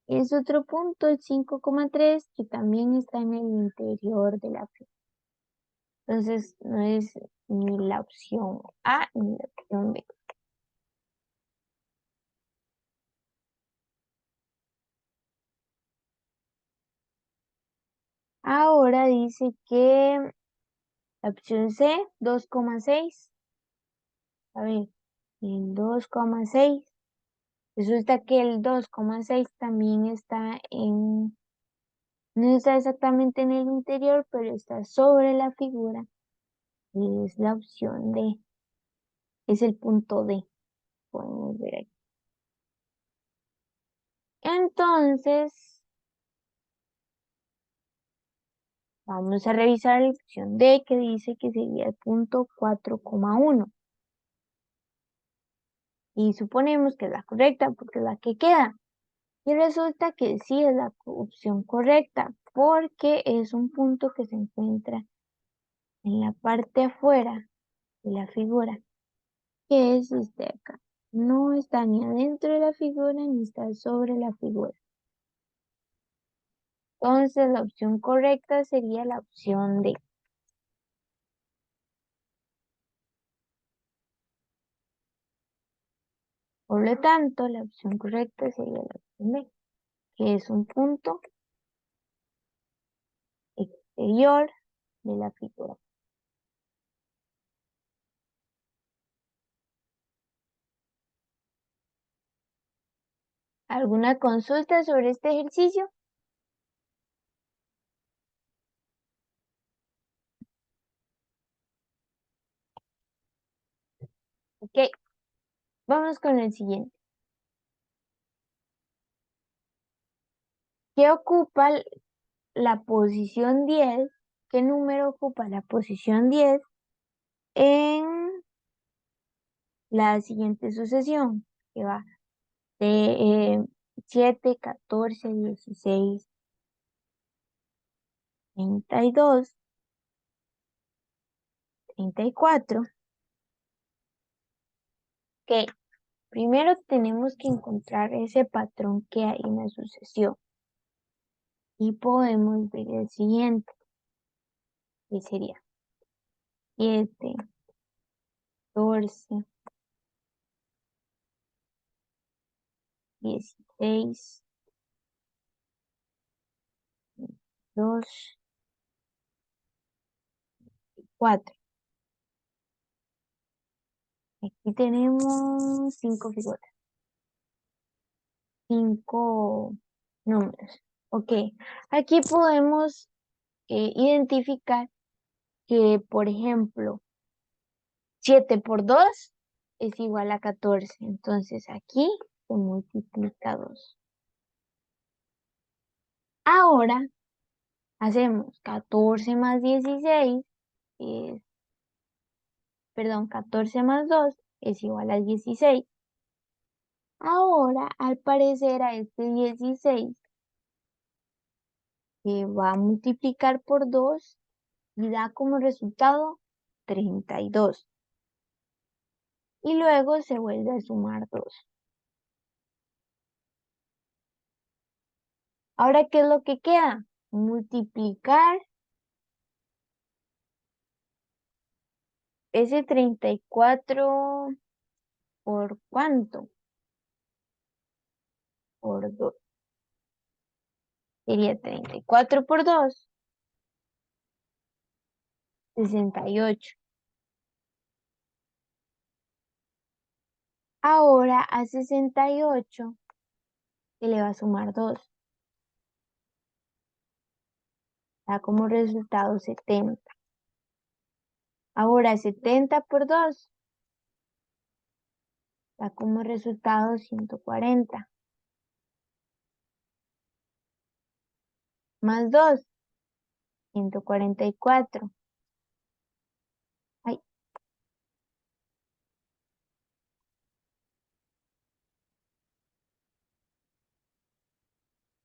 Es otro punto, el 5,3, que también está en el interior de la figura. Entonces, no es ni la opción A ni la opción B. Ahora dice que la opción C, 2,6. A ver, el 2,6. Resulta que el 2,6 también no está exactamente en el interior, pero está sobre la figura. Y es la opción D. Es el punto D. Podemos ver aquí. Entonces, vamos a revisar la opción D que dice que sería el punto 4,1. Y suponemos que es la correcta porque es la que queda. Y resulta que sí es la opción correcta porque es un punto que se encuentra en la parte afuera de la figura, que es este de acá. No está ni adentro de la figura ni está sobre la figura. Entonces la opción correcta sería la opción D. Por lo tanto, la opción correcta sería la opción B, que es un punto exterior de la figura. ¿Alguna consulta sobre este ejercicio? Ok, vamos con el siguiente. ¿Qué ocupa la posición 10? ¿Qué número ocupa la posición 10 en la siguiente sucesión? Que va de 7, 14, 16, 32, 34. Ok, primero tenemos que encontrar ese patrón que hay en la sucesión. Y podemos ver el siguiente, que sería 7, 14, 16, 2, 4. Aquí tenemos 5 figuras, 5 números. Ok, aquí podemos identificar que, por ejemplo, 7 por 2 es igual a 14. Entonces aquí se multiplica 2. Ahora hacemos 14 más 16, perdón, 14 más 2 es igual a 16. Ahora, al parecer, a este 16 se va a multiplicar por 2 y da como resultado 32. Y luego se vuelve a sumar 2. Ahora, ¿qué es lo que queda? Multiplicar ese 34 por ¿cuánto? Por 2. Sería 34 por 2, 68. Ahora a 68 se le va a sumar 2. Da como resultado 70. Ahora 70 por 2 da como resultado 140. Más 2, 144. Ay,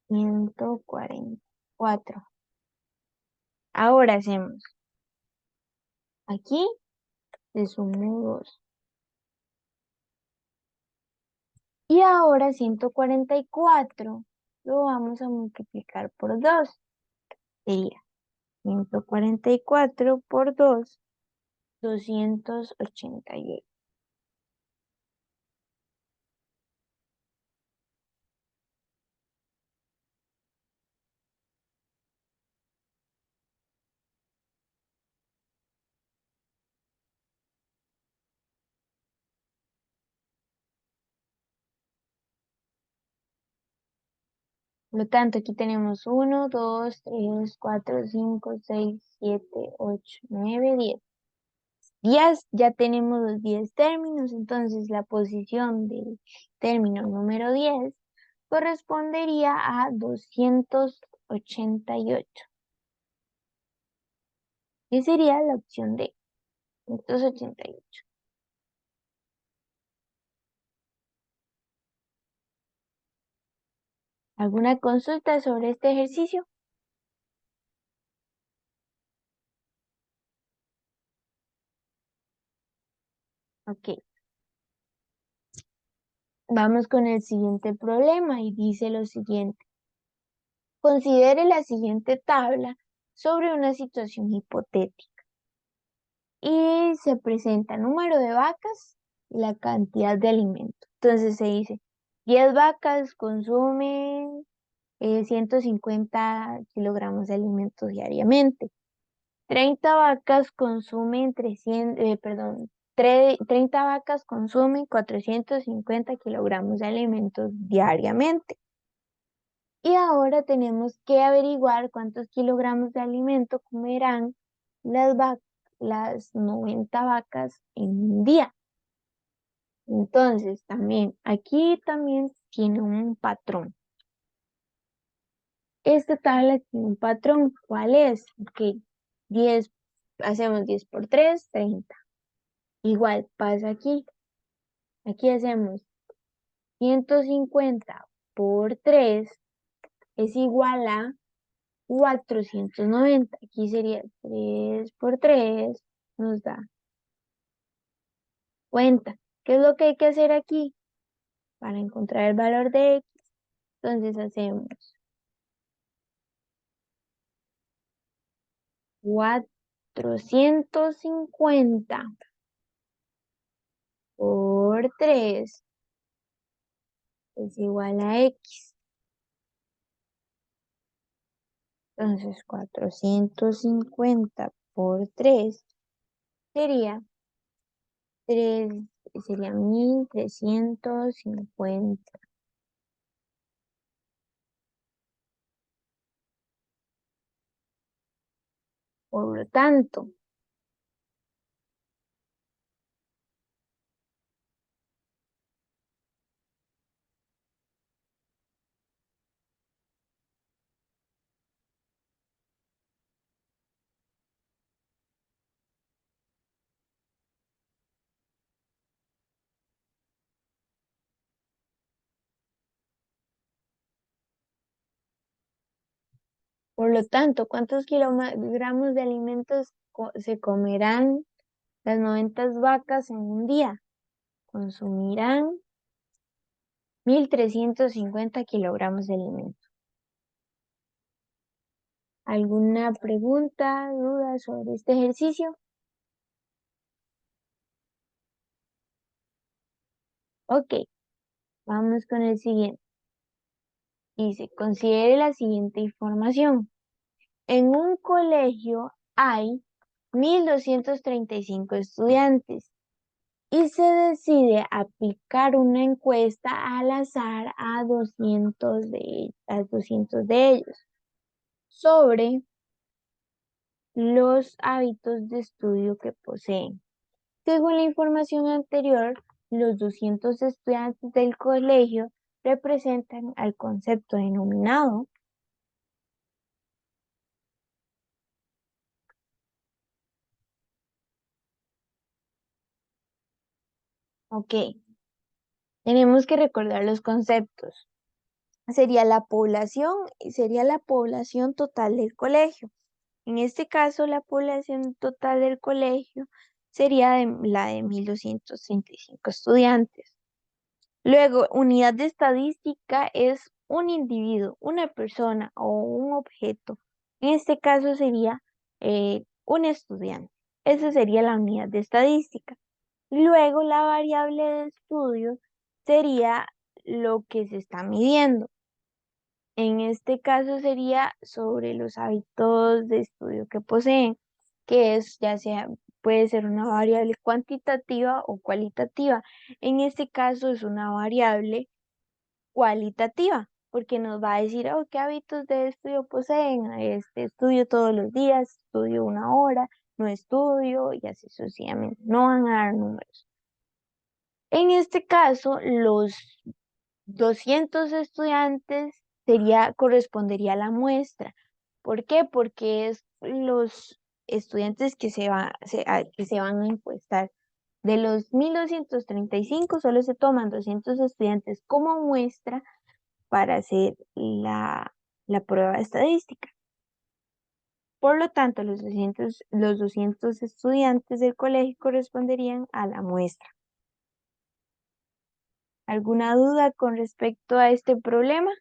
144. Ahora hacemos aquí se sumó 2. Y ahora 144 lo vamos a multiplicar por 2. Sería 144 por 2, 288. Por lo tanto, aquí tenemos 1, 2, 3, 4, 5, 6, 7, 8, 9, 10. 10, ya tenemos los 10 términos, entonces la posición del término número 10 correspondería a 288. ¿Qué sería la opción D? 288. ¿Alguna consulta sobre este ejercicio? Ok. Vamos con el siguiente problema y dice lo siguiente. Considere la siguiente tabla sobre una situación hipotética. Y se presenta el número de vacas y la cantidad de alimento. Entonces se dice, 10 vacas consumen 150 kilogramos de alimentos diariamente. 30 vacas consumen 30 vacas consumen 450 kilogramos de alimentos diariamente. Y ahora tenemos que averiguar cuántos kilogramos de alimento comerán las 90 vacas en un día. Entonces, también, aquí también tiene un patrón. Esta tabla tiene un patrón. ¿Cuál es? Ok, 10, hacemos 10 por 3, 30. Igual pasa aquí. Aquí hacemos 150 por 3 es igual a 490. Aquí sería 3 por 3 nos da cuenta. ¿Qué es lo que hay que hacer aquí para encontrar el valor de X? Entonces hacemos 450 por 3 es igual a X. Entonces 450 por 3 sería 3, sería 1350. Por lo tanto, ¿cuántos kilogramos de alimentos se comerán las 90 vacas en un día? Consumirán 1350 kilogramos de alimento. ¿Alguna pregunta, duda sobre este ejercicio? Ok, vamos con el siguiente. Dice, considere la siguiente información. En un colegio hay 1235 estudiantes y se decide aplicar una encuesta al azar a 200 de ellos sobre los hábitos de estudio que poseen. Según la información anterior, los 200 estudiantes del colegio representan al concepto denominado. Ok, tenemos que recordar los conceptos. Sería la población total del colegio. En este caso, la población total del colegio sería la de 1235 estudiantes. Luego, unidad de estadística es un individuo, una persona o un objeto. En este caso sería un estudiante. Esa sería la unidad de estadística. Luego, la variable de estudio sería lo que se está midiendo. En este caso sería sobre los hábitos de estudio que poseen, que es ya sea, puede ser una variable cuantitativa o cualitativa. En este caso es una variable cualitativa, porque nos va a decir, oh, qué hábitos de estudio poseen. Estudio todos los días, estudio una hora, no estudio y así sucesivamente. No van a dar números. En este caso, los 200 estudiantes correspondería a la muestra. ¿Por qué? Porque es los estudiantes que se van a encuestar. De los 1235 solo se toman 200 estudiantes como muestra para hacer la prueba estadística. Por lo tanto, los 200 estudiantes del colegio corresponderían a la muestra. ¿Alguna duda con respecto a este problema?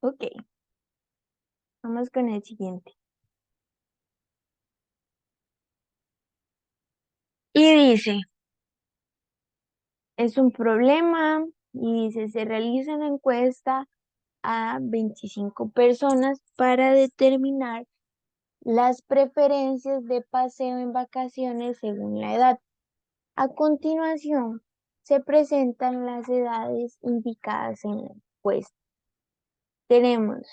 Ok, vamos con el siguiente. Y dice, es un problema y dice, se realiza una encuesta a 25 personas para determinar las preferencias de paseo en vacaciones según la edad. A continuación, se presentan las edades indicadas en la encuesta. Tenemos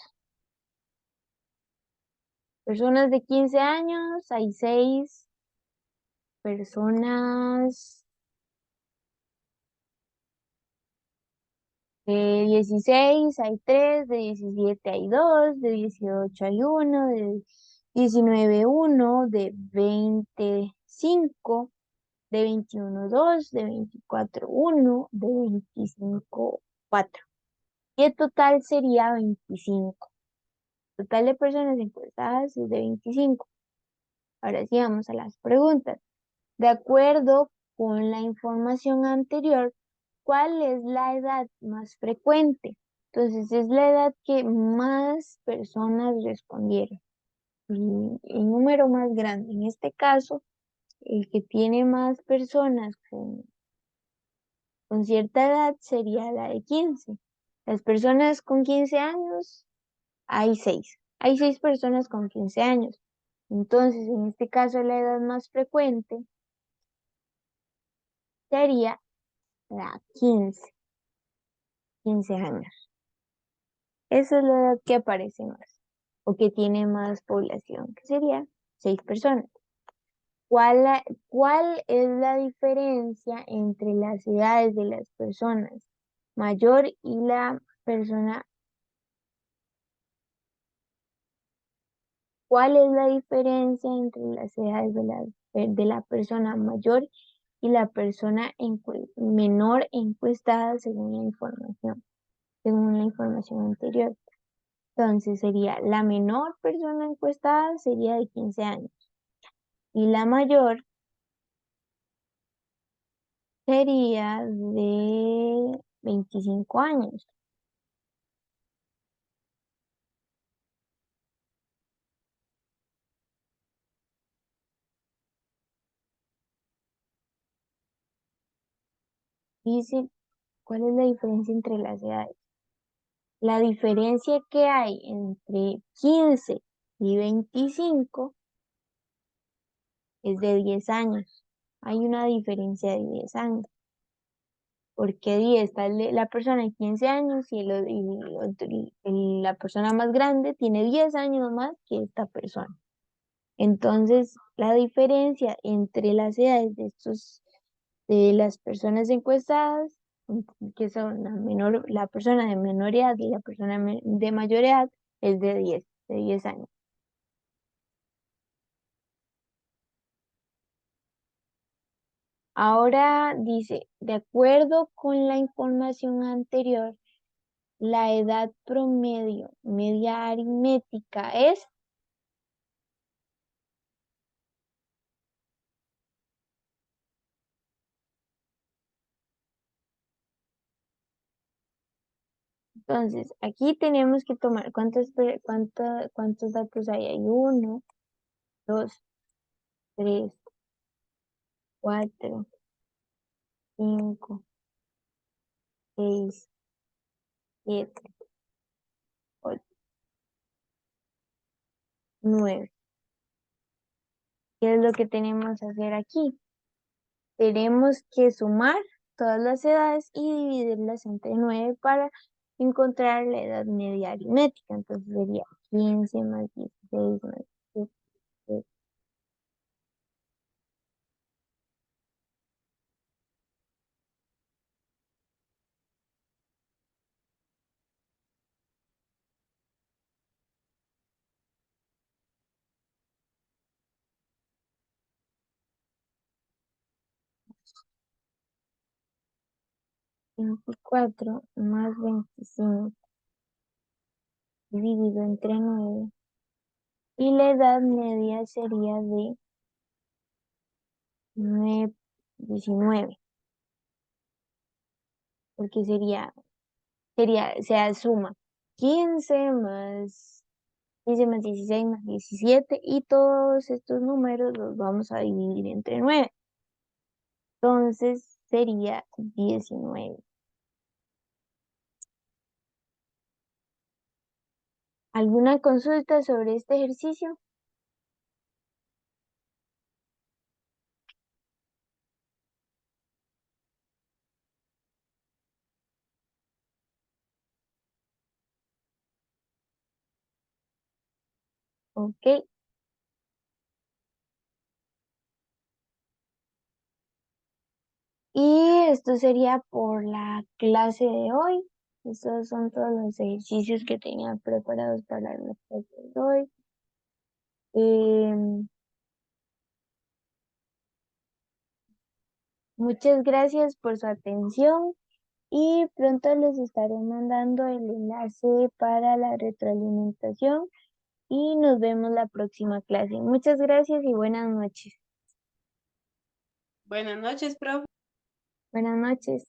Personas de 15 años, hay 6. Personas de 16 hay 3, de 17 hay 2, de 18 hay uno, de 19 uno, de 20 5, de 21 2, de 24 uno, de 25 4. Y el total sería 25. El total de personas encuestadas es de 25. Ahora sí vamos a las preguntas. De acuerdo con la información anterior, ¿cuál es la edad más frecuente? Entonces es la edad que más personas respondieron. Y el número más grande, en este caso, el que tiene más personas con cierta edad sería la de 15. Las personas con 15 años, hay 6. Hay 6 personas con 15 años. Entonces, en este caso, la edad más frecuente sería la 15 años. Esa es la edad que aparece más o que tiene más población, que sería 6 personas. ¿Cuál es la diferencia entre las edades de las personas mayor y la persona? ¿Cuál es la diferencia entre las edades de la persona mayor y la persona menor encuestada según la información anterior? Entonces sería la menor persona encuestada sería de 15 años y la mayor sería de 25 años. Dice, ¿cuál es la diferencia entre las edades? La diferencia que hay entre 15 y 25 es de 10 años. Hay una diferencia de 10 años. Porque 10 está la persona de 15 años y la persona más grande tiene 10 años más que esta persona. Entonces, la diferencia entre las edades de las personas encuestadas, que son la persona de menor edad y la persona de mayor edad, es de 10 años. Ahora dice, de acuerdo con la información anterior, la edad promedio media aritmética es, entonces, aquí tenemos que tomar cuántos datos hay. Hay 1, 2, 3, 4, 5, 6, 7, 8, 9. ¿Qué es lo que tenemos que hacer aquí? Tenemos que sumar todas las edades y dividirlas entre 9 para encontrar la edad media aritmética. Entonces sería 15 más 16 más 17, 24 más 25 dividido entre 9 y la edad media sería de 19, porque o sea, suma 15 más 16 más 17 y todos estos números los vamos a dividir entre 9. Entonces sería 19. ¿Alguna consulta sobre este ejercicio? Ok, esto sería por la clase de hoy. Estos son todos los ejercicios que tenía preparados para la clase de hoy. Em, Muchas gracias por su atención y pronto les estaré mandando el enlace para la retroalimentación y nos vemos la próxima clase. Muchas gracias y buenas noches. Buenas noches, profe. Buenas noches.